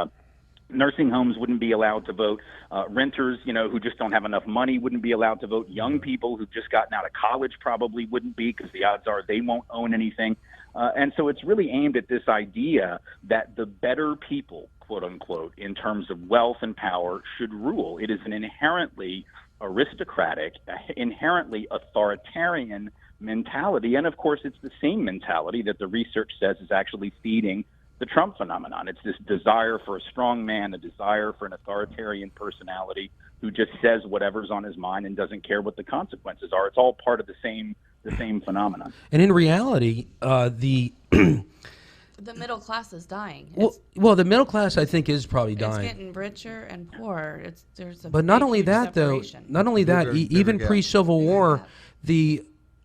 nursing homes wouldn't be allowed to vote. Renters, you know, who just don't have enough money wouldn't be allowed to vote. Young people who've just gotten out of college probably wouldn't be, because the odds are they won't own anything. And so it's really aimed at this idea that the better people, quote unquote, in terms of wealth and power should rule. It is an inherently aristocratic, inherently authoritarian mentality. And of course, it's the same mentality that the research says is actually feeding the Trump phenomenon. It's this desire for a strong man, a desire for an authoritarian personality who just says whatever's on his mind and doesn't care what the consequences are. It's all part of the same phenomenon. And in reality, the middle class is dying. Well, the middle class, I think, is probably dying. It's getting richer and poorer. But not only that, separation. though. Not only that, even pre-Civil War, the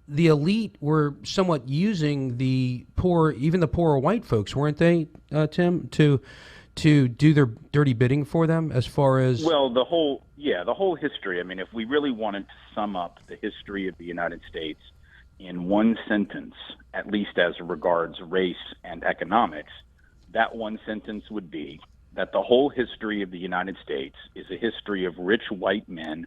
elite were somewhat using the poor, even the poorer white folks, weren't they, Tim, to do their dirty bidding for them, as far as... Well, the whole history. I mean, if we really wanted to sum up the history of the United States in one sentence, at least as regards race and economics, that one sentence would be that the whole history of the United States is a history of rich white men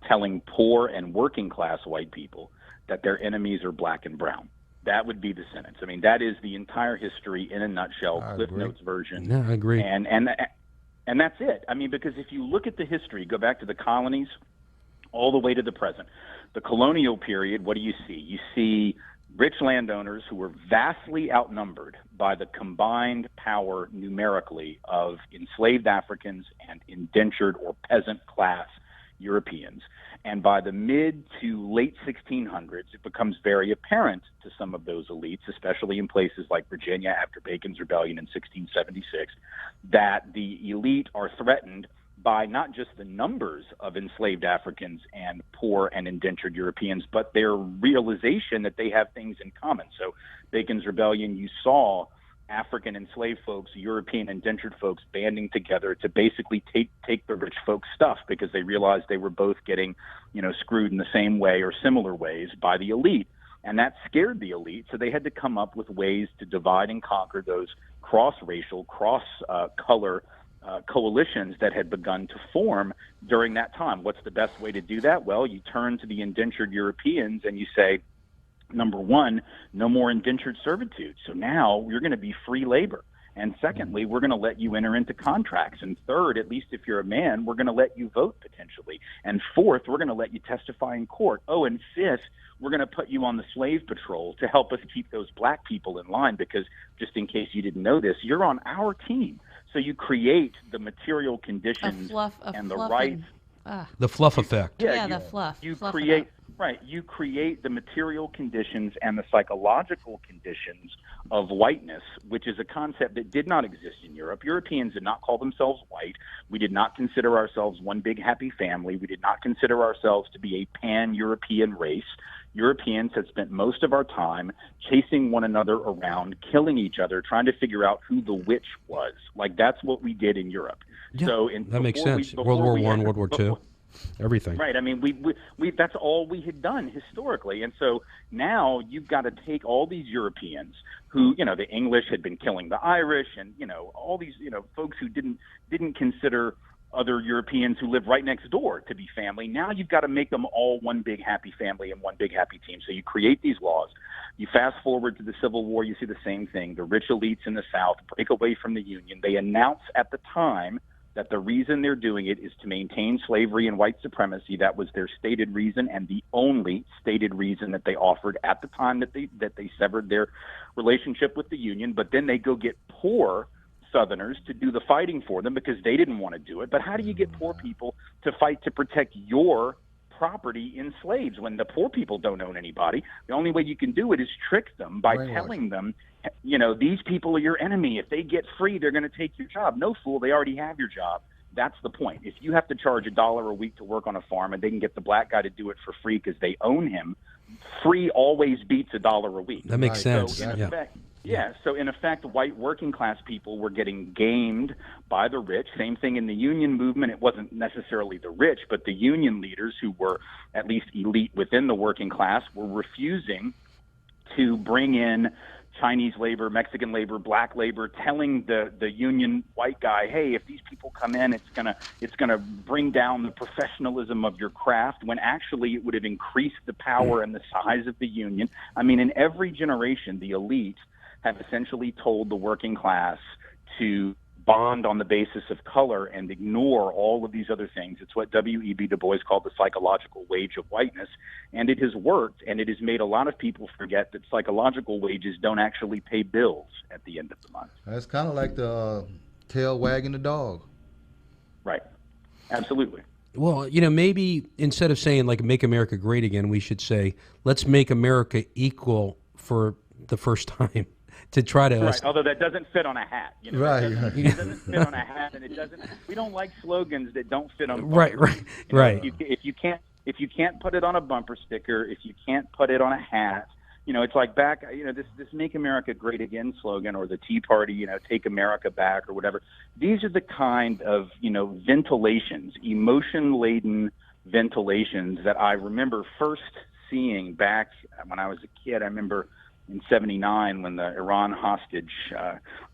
telling poor and working class white people that their enemies are black and brown. That would be the sentence. I mean, that is the entire history in a nutshell, Cliff Notes version. Yeah, I agree. And that's it. I mean, because if you look at the history, go back to the colonies all the way to the present. The colonial period, what do you see? You see rich landowners who were vastly outnumbered by the combined power numerically of enslaved Africans and indentured or peasant class Europeans. And by the mid to late 1600s, it becomes very apparent to some of those elites, especially in places like Virginia after Bacon's Rebellion in 1676, that the elite are threatened by not just the numbers of enslaved Africans and poor and indentured Europeans, but their realization that they have things in common. So Bacon's Rebellion, you saw African enslaved folks, European indentured folks banding together to basically take the rich folks' stuff, because they realized they were both getting, screwed in the same way or similar ways by the elite. And that scared the elite, so they had to come up with ways to divide and conquer those cross-racial, cross-color coalitions that had begun to form during that time. What's the best way to do that? Well, you turn to the indentured Europeans and you say, number one, no more indentured servitude. So now you're going to be free labor. And secondly, we're going to let you enter into contracts. And third, at least if you're a man, we're going to let you vote potentially. And fourth, we're going to let you testify in court. Oh, and fifth, we're going to put you on the slave patrol to help us keep those black people in line, because just in case you didn't know this, you're on our team. So you create the material conditions and the rights. The fluff effect. Yeah, the fluff. You Fluff it create up. right. You create the material conditions and the psychological conditions of whiteness, which is a concept that did not exist in Europe. Europeans did not call themselves white. We did not consider ourselves one big happy family. We did not consider ourselves to be a pan-European race. Europeans had spent most of our time chasing one another around, killing each other, trying to figure out who the witch was. Like, that's what we did in Europe. Yeah, So that makes sense. World War I, World War II, everything. Right. I mean, we that's all we had done historically. And so now you've got to take all these Europeans who, the English had been killing the Irish, and, all these, folks who didn't consider other Europeans who live right next door to be family. Now you've got to make them all one big happy family and one big happy team. So you create these laws. You fast forward to the Civil War, you see the same thing. The rich elites in the South break away from the Union. They announce at the time that the reason they're doing it is to maintain slavery and white supremacy. That was their stated reason, and the only stated reason that they offered at the time that they severed their relationship with the Union. But then they go get poor Southerners to do the fighting for them because they didn't want to do it. But how do you get poor people to fight to protect your property in slaves when the poor people don't own anybody? The only way you can do it is trick them by telling them, these people are your enemy. If they get free, they're going to take your job. No, fool, they already have your job. That's the point. If you have to charge $1 a week to work on a farm and they can get the black guy to do it for free because they own him, free always beats $1 a week. That makes sense. So so in effect, white working class people were getting gamed by the rich. Same thing in the union movement. It wasn't necessarily the rich, but the union leaders, who were at least elite within the working class, were refusing to bring in Chinese labor, Mexican labor, black labor, telling the union white guy, hey, if these people come in, it's gonna bring down the professionalism of your craft, when actually it would have increased the power and the size of the union. I mean, in every generation, the elite have essentially told the working class to bond on the basis of color and ignore all of these other things. It's what W.E.B. Du Bois called the psychological wage of whiteness, and it has worked, and it has made a lot of people forget that psychological wages don't actually pay bills at the end of the month. That's kind of like the tail wagging the dog. Right. Absolutely. Well, maybe instead of saying, like, make America great again, we should say, let's make America equal for the first time. To try to right, although that doesn't fit on a hat, Right. It doesn't fit on a hat, and it doesn't. We don't like slogans that don't fit on. Right. If you can't put it on a bumper sticker, if you can't put it on a hat, it's like back. This "Make America Great Again" slogan, or the Tea Party, "Take America Back" or whatever. These are the kind of ventilations, emotion-laden ventilations that I remember first seeing back when I was a kid. I remember in '79 when the Iran hostage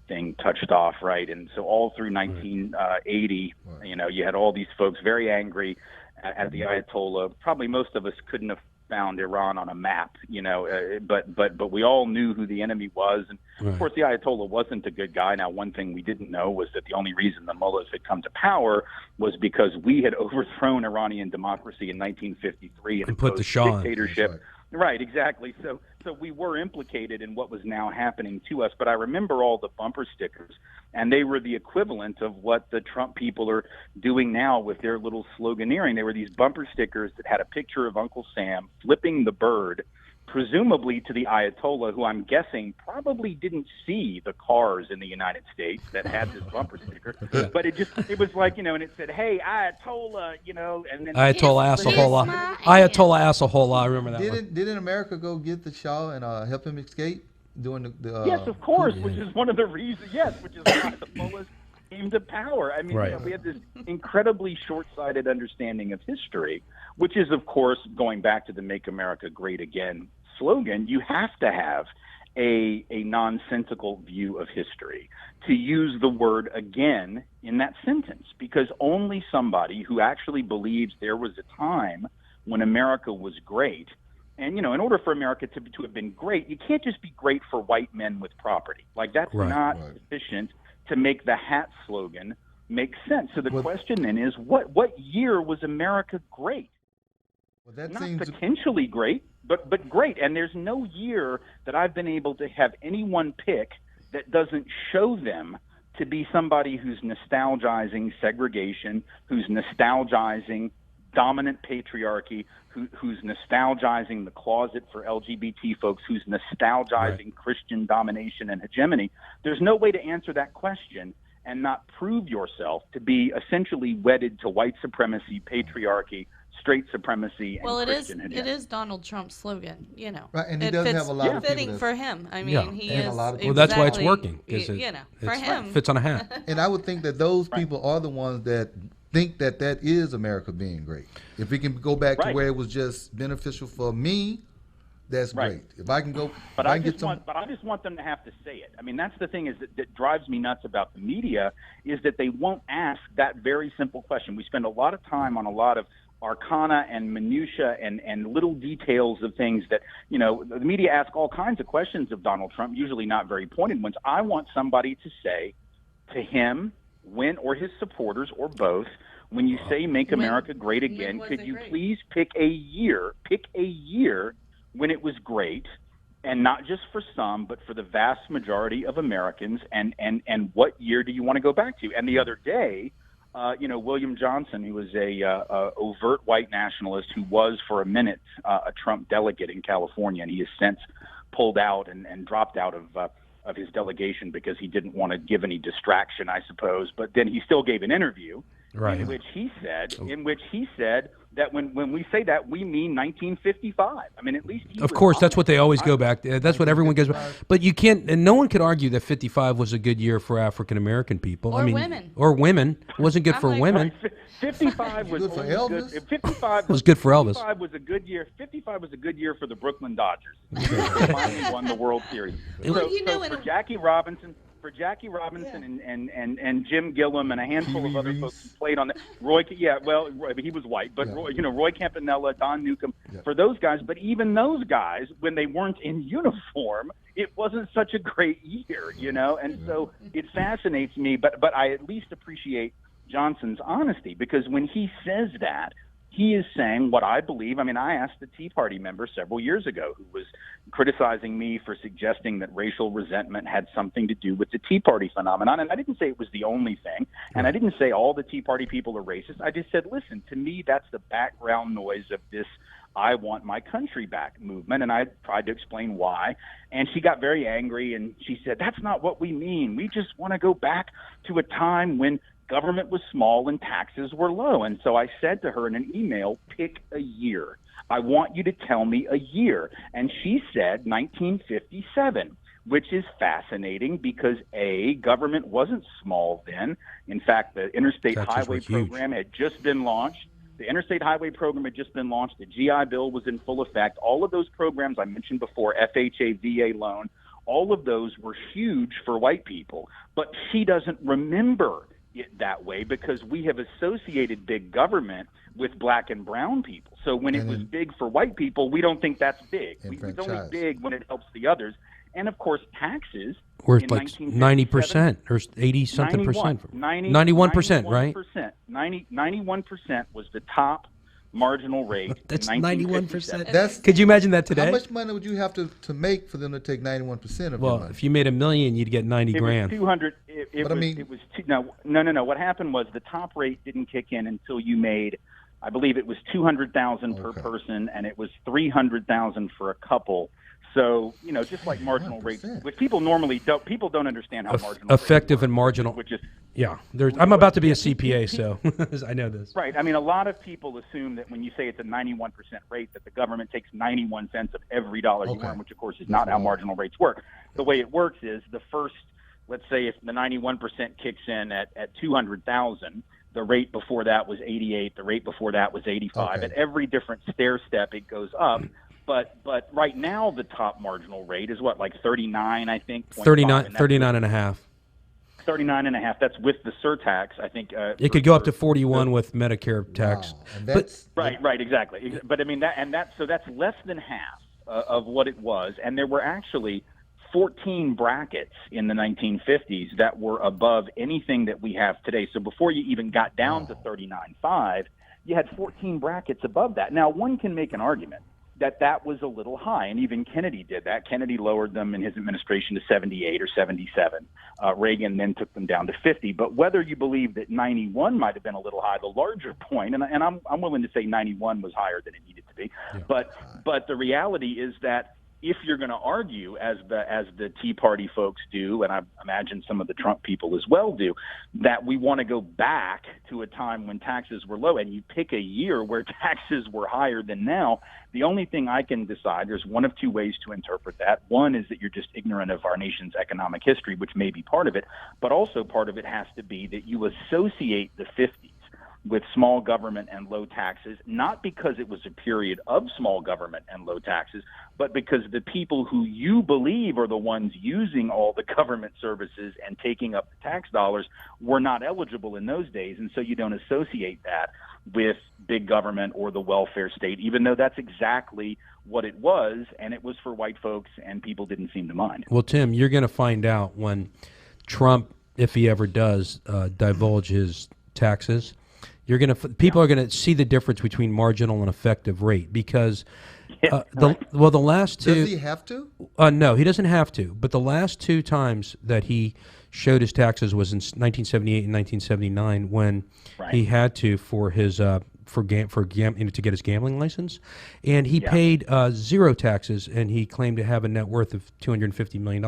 thing touched off, right? And so all through 1980, you had all these folks very angry at the Ayatollah. Probably most of us couldn't have found Iran on a map, but we all knew who the enemy was. And of course, the Ayatollah wasn't a good guy. Now, one thing we didn't know was that the only reason the mullahs had come to power was because we had overthrown Iranian democracy in 1953 and put the Shah in. Dictatorship. Right, exactly. So we were implicated in what was now happening to us. But I remember all the bumper stickers, and they were the equivalent of what the Trump people are doing now with their little sloganeering. They were these bumper stickers that had a picture of Uncle Sam flipping the bird, presumably to the Ayatollah, who I'm guessing probably didn't see the cars in the United States that had this bumper sticker. But it was like, and it said, hey, Ayatollah, and then Ayatollah Assahola. Ayatollah Assahola, I remember that one. Didn't America go get the Shah and help him escape during the yes, of course, which is one of the reasons, which is why the mullahs came to power. I mean, we have this incredibly short-sighted understanding of history, which is, of course, going back to the Make America Great Again slogan. You have to have a nonsensical view of history to use the word again in that sentence, because only somebody who actually believes there was a time when America was great And, in order for America to have been great, you can't just be great for white men with property. Like, that's not sufficient to make the hat slogan make sense. So the question then is, what year was America great? Well, that Not seems potentially great, but great. And there's no year that I've been able to have anyone pick that doesn't show them to be somebody who's nostalgizing segregation, who's nostalgizing dominant patriarchy, who's nostalgizing the closet for LGBT folks, who's nostalgizing Christian domination and hegemony. There's no way to answer that question and not prove yourself to be essentially wedded to white supremacy, patriarchy, straight supremacy, and Christian hegemony. It is Donald Trump's slogan, Right, and he it does fits have a lot of fitting people for him. I mean, he is Well, that's why it's working. For him, fits on a hat. And I would think that those people are the ones that think that is America being great. If we can go back to where it was just beneficial for me, that's great. If I can go, but I just want them to have to say it. I mean, that's the thing is that drives me nuts about the media is that they won't ask that very simple question. We spend a lot of time on a lot of arcana and minutia and little details of things that, the media ask all kinds of questions of Donald Trump, usually not very pointed ones. I want somebody to say to him, or his supporters, or both, when you say "Make America Great Again," could you please pick a year when it was great, and not just for some, but for the vast majority of Americans, and what year do you want to go back to? And the other day, William Johnson, who was a overt white nationalist who was for a minute a Trump delegate in California, and he has since pulled out and dropped out of his delegation because he didn't want to give any distraction, I suppose. But then he still gave an interview in which he said that when we say that, we mean 1955. I mean, at least of course, that's what they always go back to. That's what everyone goes back. But you can't, and no one could argue that 55 was a good year for African American people. Or women. Or women. It wasn't good for women. 55 was good for Elvis. 55 was good for Elvis. 55 was a good year. 55 was a good year for the Brooklyn Dodgers. They finally won the World Series. For Jackie Robinson. And Jim Gillum and a handful of other folks who played on the Roy he was white, but Roy Campanella, Don Newcomb, for those guys, but even those guys, when they weren't in uniform, it wasn't such a great year, and so it fascinates me, but I at least appreciate Johnson's honesty, because when he says that, he is saying what I believe. I mean, I asked a Tea Party member several years ago who was criticizing me for suggesting that racial resentment had something to do with the Tea Party phenomenon. And I didn't say it was the only thing. And I didn't say all the Tea Party people are racist. I just said, listen, to me, that's the background noise of this I want my country back movement. And I tried to explain why. And she got very angry. And she said, that's not what we mean. We just want to go back to a time when government was small and taxes were low. And so I said to her in an email, pick a year. I want you to tell me a year. And she said 1957, which is fascinating because government wasn't small then. In fact, the Interstate Highway Program had just been launched. The Interstate Highway Program had just been launched. The GI Bill was in full effect. All of those programs I mentioned before, FHA, VA loan, all of those were huge for white people. But she doesn't remember it that way because we have associated big government with black and brown people. So when it was big for white people, we don't think that's big. It's only big when it helps the others. And of course, taxes were like 90% or 80-something percent. 91%, right? 91% was the top marginal rate. That's 91%. Could you imagine that today? How much money would you have to make for them to take 91% of your money? If you made $1 million, you'd get 90 grand. It was 200. No. What happened was the top rate didn't kick in until you made, I believe it was $200,000 per person, and it was $300,000 for a couple. So, just like marginal rates, which people don't understand how marginal effective and marginal. Which is, I'm about to be a CPA, so I know this. Right. I mean, a lot of people assume that when you say it's a 91% rate, that the government takes 91 cents of every dollar you earn, which of course is not how marginal rates work. The way it works is the first, let's say if the 91% kicks in at 200,000, the rate before that was 88, the rate before that was 85. Okay. At every different stair step, it goes up. But right now, the top marginal rate is what, like 39, I think? 39 and a half. 39.5. That's with the surtax. I think it could go up to 41 with Medicare tax. But right, exactly. But I mean so that's less than half of what it was, and there were actually 14 brackets in the 1950s that were above anything that we have today. So before you even got down to 39.5, you had 14 brackets above that. Now, one can make an argument that was a little high, and even Kennedy did that. Kennedy lowered them in his administration to 78 or 77. Reagan then took them down to 50. But whether you believe that 91 might have been a little high, the larger point, and I'm willing to say 91 was higher than it needed to be, but the reality is that if you're going to argue, as the Tea Party folks do, and I imagine some of the Trump people as well do, that we want to go back to a time when taxes were low, and you pick a year where taxes were higher than now, the only thing I can decide, there's one of two ways to interpret that. One is that you're just ignorant of our nation's economic history, which may be part of it, but also part of it has to be that you associate the 50s with small government and low taxes, not because it was a period of small government and low taxes, but because the people who you believe are the ones using all the government services and taking up the tax dollars were not eligible in those days. And so you don't associate that with big government or the welfare state, even though that's exactly what it was, and it was for white folks, and people didn't seem to mind. Well, Tim, you're going to find out when Trump, if he ever does, divulge his taxes. People are going to see the difference between marginal and effective rate because the last two. Does he have to? No, he doesn't have to. But the last two times that he showed his taxes was in 1978 and 1979 when he had to for his to get his gambling license, and he paid zero taxes, and he claimed to have a net worth of $250 million,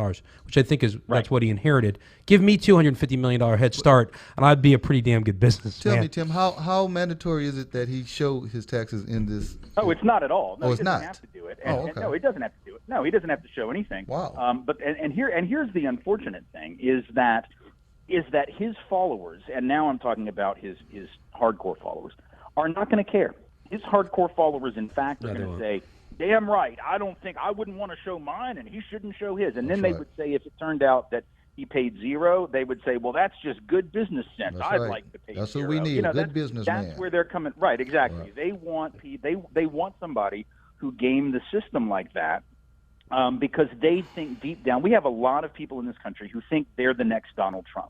which I think is that's what he inherited. Give me $250 million head start, and I'd be a pretty damn good businessman. Tell me, Tim, how mandatory is it that he show his taxes in this? Oh, it's not at all. No, it's he doesn't not. have to do it. Okay. No, he doesn't have to do it. No, he doesn't have to show anything. Wow. But here's the unfortunate thing is that his followers, and now I'm talking about his hardcore followers, are not going to care. His hardcore followers, in fact, are going to say, damn right, I wouldn't want to show mine, and he shouldn't show his. And then they would say, if it turned out that he paid zero, they would say, well, that's just good business sense. I'd like to pay That's zero. what we need, a good businessman. That's where they're coming. Right, exactly. They want somebody who game the system like that because they think deep down. We have a lot of people in this country who think they're the next Donald Trump.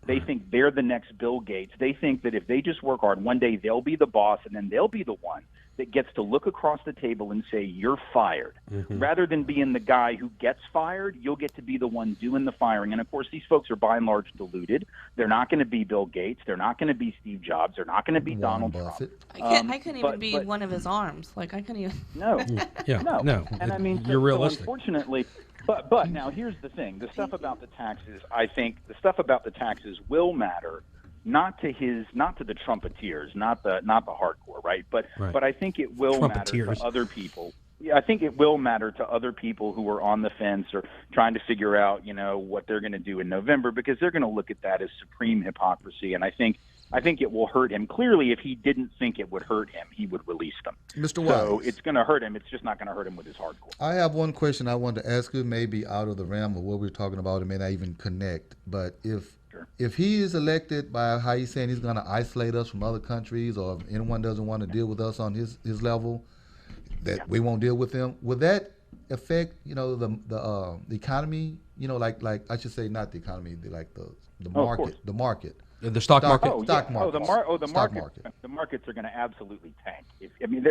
They think they're the next Bill Gates. They think that if they just work hard, one day they'll be the boss, and then they'll be the one that gets to look across the table and say, you're fired. Rather than being the guy who gets fired, you'll get to be the one doing the firing. And, of course, these folks are by and large deluded. They're not going to be Bill Gates. They're not going to be Steve Jobs. They're not going to be Donald Trump. I couldn't even be one of his arms. Like, I couldn't even. No. No. And I mean, you're realistic. Unfortunately, but now here's the thing: the stuff about the taxes. I think the stuff about the taxes will matter, not to the Trumpeteers, not the hardcore, right? But I think it will matter to other people. Yeah, I think it will matter to other people who are on the fence or trying to figure out, what they're going to do in November, because they're going to look at that as supreme hypocrisy. And I think it will hurt him. Clearly, if he didn't think it would hurt him, he would release them. Mr. Wise. So it's going to hurt him. It's just not going to hurt him with his hardcore. I have one question I wanted to ask you, maybe out of the realm of what we're talking about. It may not even connect. But if he is elected by how he's saying he's going to isolate us from other countries, or if anyone doesn't want to deal with us on his level, that we won't deal with them, would that affect, the economy? Like I should say, not the economy, the market, the market. The stock market. Stock market. The markets are going to absolutely tank.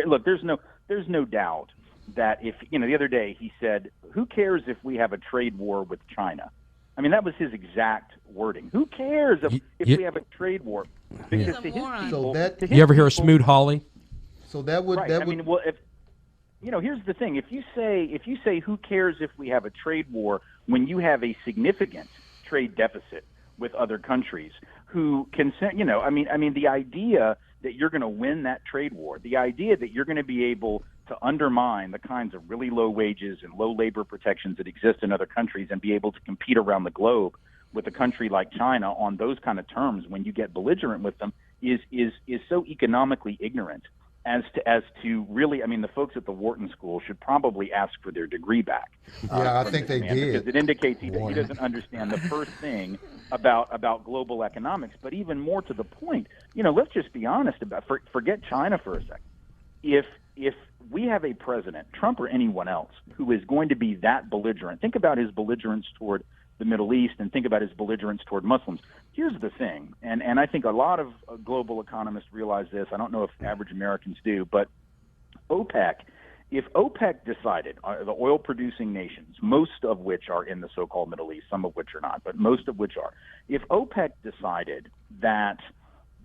Look, there's no doubt that if the other day he said, "Who cares if we have a trade war with China?" I mean, that was his exact wording. Who cares if we have a trade war? Because to his people, you ever hear of Smoot Hawley? So that would. Right. Here's the thing: if you say who cares if we have a trade war when you have a significant trade deficit with other countries who can, the idea that you're going to win that trade war, the idea that you're going to be able to undermine the kinds of really low wages and low labor protections that exist in other countries and be able to compete around the globe with a country like China on those kind of terms when you get belligerent with them is so economically ignorant as to really, I mean, the folks at the Wharton School should probably ask for their degree back. Yeah, I think they did. Because it indicates he doesn't understand the first thing about global economics. But even more to the point, let's just be honest about. Forget China for a second. If we have a president, Trump or anyone else, who is going to be that belligerent, think about his belligerence toward the Middle East and think about his belligerence toward Muslims. Here's the thing, and I think a lot of global economists realize this. I don't know if average Americans do, but if OPEC decided, the oil-producing nations, most of which are in the so-called Middle East, some of which are not, but most of which are, if OPEC decided that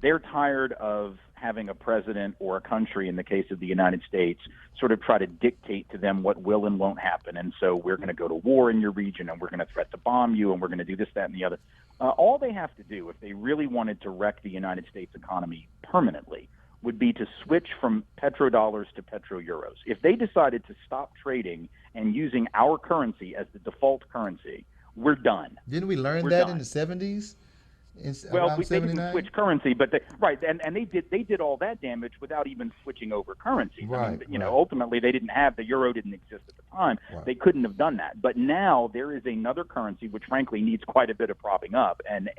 they're tired of having a president or a country, in the case of the United States, sort of try to dictate to them what will and won't happen, and so we're going to go to war in your region, and we're going to threaten to bomb you, and we're going to do this, that, and the other. All they have to do, if they really wanted to wreck the United States economy permanently, would be to switch from petrodollars to petroeuros. If they decided to stop trading and using our currency as the default currency, we're done. Didn't we learn that in the 70s? Well, they didn't switch currency, but and they did all that damage without even switching over currency. Right, I mean, ultimately they didn't have the euro didn't exist at the time. Right. They couldn't have done that. But now there is another currency which, frankly, needs quite a bit of propping up, and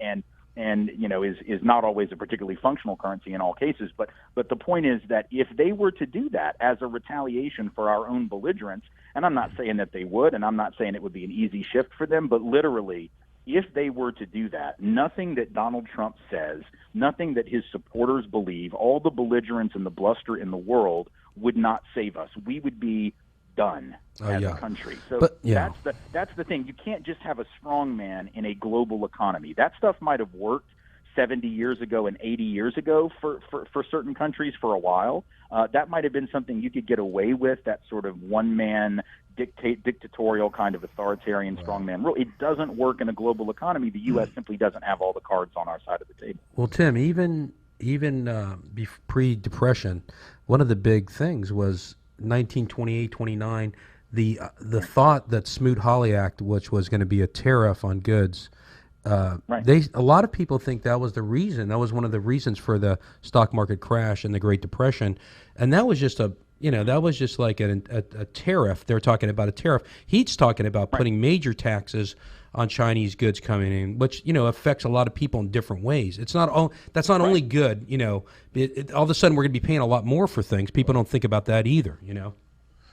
is not always a particularly functional currency in all cases. But the point is that if they were to do that as a retaliation for our own belligerence, and I'm not saying that they would, and I'm not saying it would be an easy shift for them, but literally, if they were to do that, nothing that Donald Trump says, nothing that his supporters believe, all the belligerence and the bluster in the world would not save us. We would be done as a country. So that's the thing. You can't just have a strong man in a global economy. That stuff might have worked 70 years ago and 80 years ago for certain countries for a while. That might have been something you could get away with, that sort of one-man dictatorial kind of authoritarian strongman rule. It doesn't work in a global economy. The U.S. simply doesn't have all the cards on our side of the table. Well, Tim, even pre-Depression, one of the big things was 1928, 29, the thought that Smoot-Hawley Act, which was going to be a tariff on goods, a lot of people think that was the reason. That was one of the reasons for the stock market crash and the Great Depression, and that was just that was just like a tariff. They're talking about a tariff. He's talking about putting major taxes on Chinese goods coming in, which affects a lot of people in different ways. It's not that's not only good. All of a sudden we're going to be paying a lot more for things. People don't think about that either.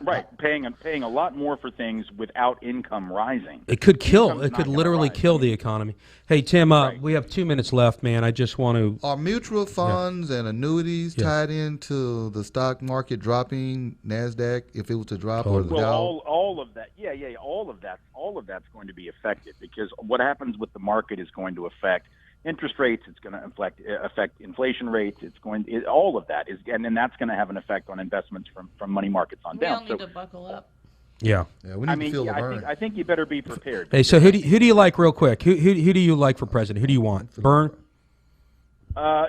Right, paying a lot more for things without income rising. It could literally kill the economy. Hey, Tim, we have 2 minutes left, man. I just want to... Are mutual funds and annuities tied into the stock market dropping, NASDAQ, if it was to drop, or the Dow? All of that. Yeah, all of that's going to be affected, because what happens with the market is going to affect interest rates. It's going to affect inflation rates. All of that is, and then that's going to have an effect on investments from money markets on down. We all need to buckle up. Yeah. We need to feel the burn. I think you better be prepared. Hey, so who do you like, real quick? Who do you like for president? Who do you want? Byrne? My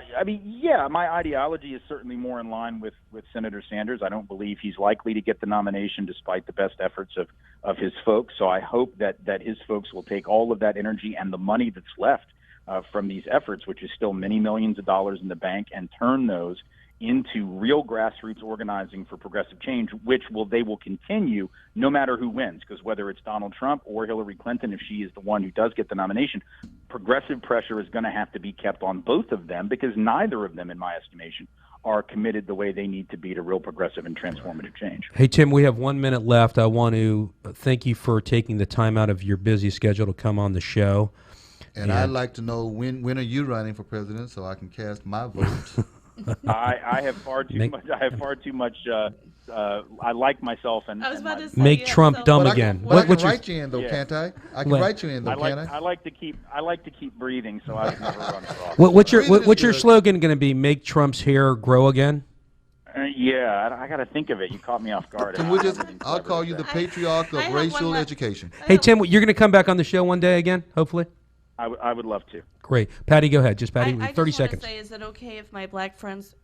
ideology is certainly more in line with Senator Sanders. I don't believe he's likely to get the nomination despite the best efforts of his folks. So I hope that his folks will take all of that energy and the money that's left from these efforts, which is still many millions of dollars in the bank, and turn those into real grassroots organizing for progressive change, which they will continue no matter who wins, because whether it's Donald Trump or Hillary Clinton, if she is the one who does get the nomination, progressive pressure is going to have to be kept on both of them, because neither of them, in my estimation, are committed the way they need to be to real progressive and transformative change. Hey, Tim, we have 1 minute left. I want to thank you for taking the time out of your busy schedule to come on the show. And I'd like to know, when are you running for president so I can cast my vote? I have far too much. I like myself, and I was about to say, make Trump dumb again. I can write you in, though, can't I? I can write you in, though, can't I? I like to keep breathing, so I never run for office. What's your slogan going to be? Make Trump's hair grow again? I got to think of it. You caught me off guard. I'll call you the patriarch of racial education. Hey, Tim, you're going to come back on the show one day again, hopefully? I would love to. Great. Patty, go ahead. Just Patty, 30 seconds. I just want to say, is it okay if my black friends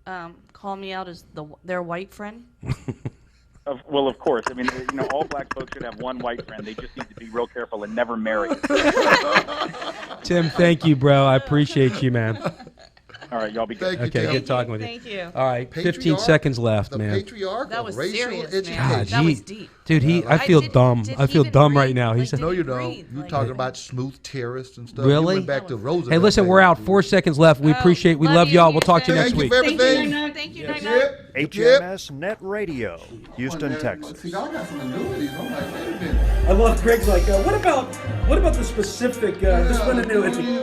call me out as their white friend? Well, of course. I mean, all black folks should have one white friend. They just need to be real careful and never marry. Tim, thank you, bro. I appreciate you, man. All right, y'all be good. Thank you, Okay, Tim. good talking with you. Thank you. All right, 15 Patriarch, seconds left, the man. patriarch That of was racial serious, man. education. God, That was deep. dude, I Like, feel did- dumb. did I he feel even dumb right breathe? now. Like, He's did No, he you don't. breathe? You Like- talking about smooth terrorists and stuff. Really? You went back to Roosevelt. Hey, listen, we're out. 4 seconds left. We appreciate. We love y'all. We'll talk to you next Thank you week. for everything. Thank you, Yep. Night. HMS Net Radio, Houston, Texas. See, y'all got some annuities. I'm like, wait a minute. I love Greg's like, what about the specific, this one annuity?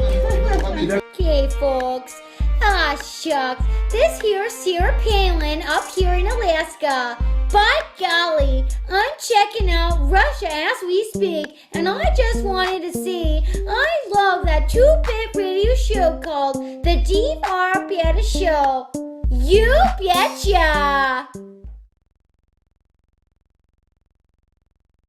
Okay, folks. Ah, shucks. This here's Sarah Palin up here in Alaska. By golly, I'm checking out Russia as we speak, and I just wanted to say I love that 2-bit radio show called The Dave Arbetter Show. You betcha!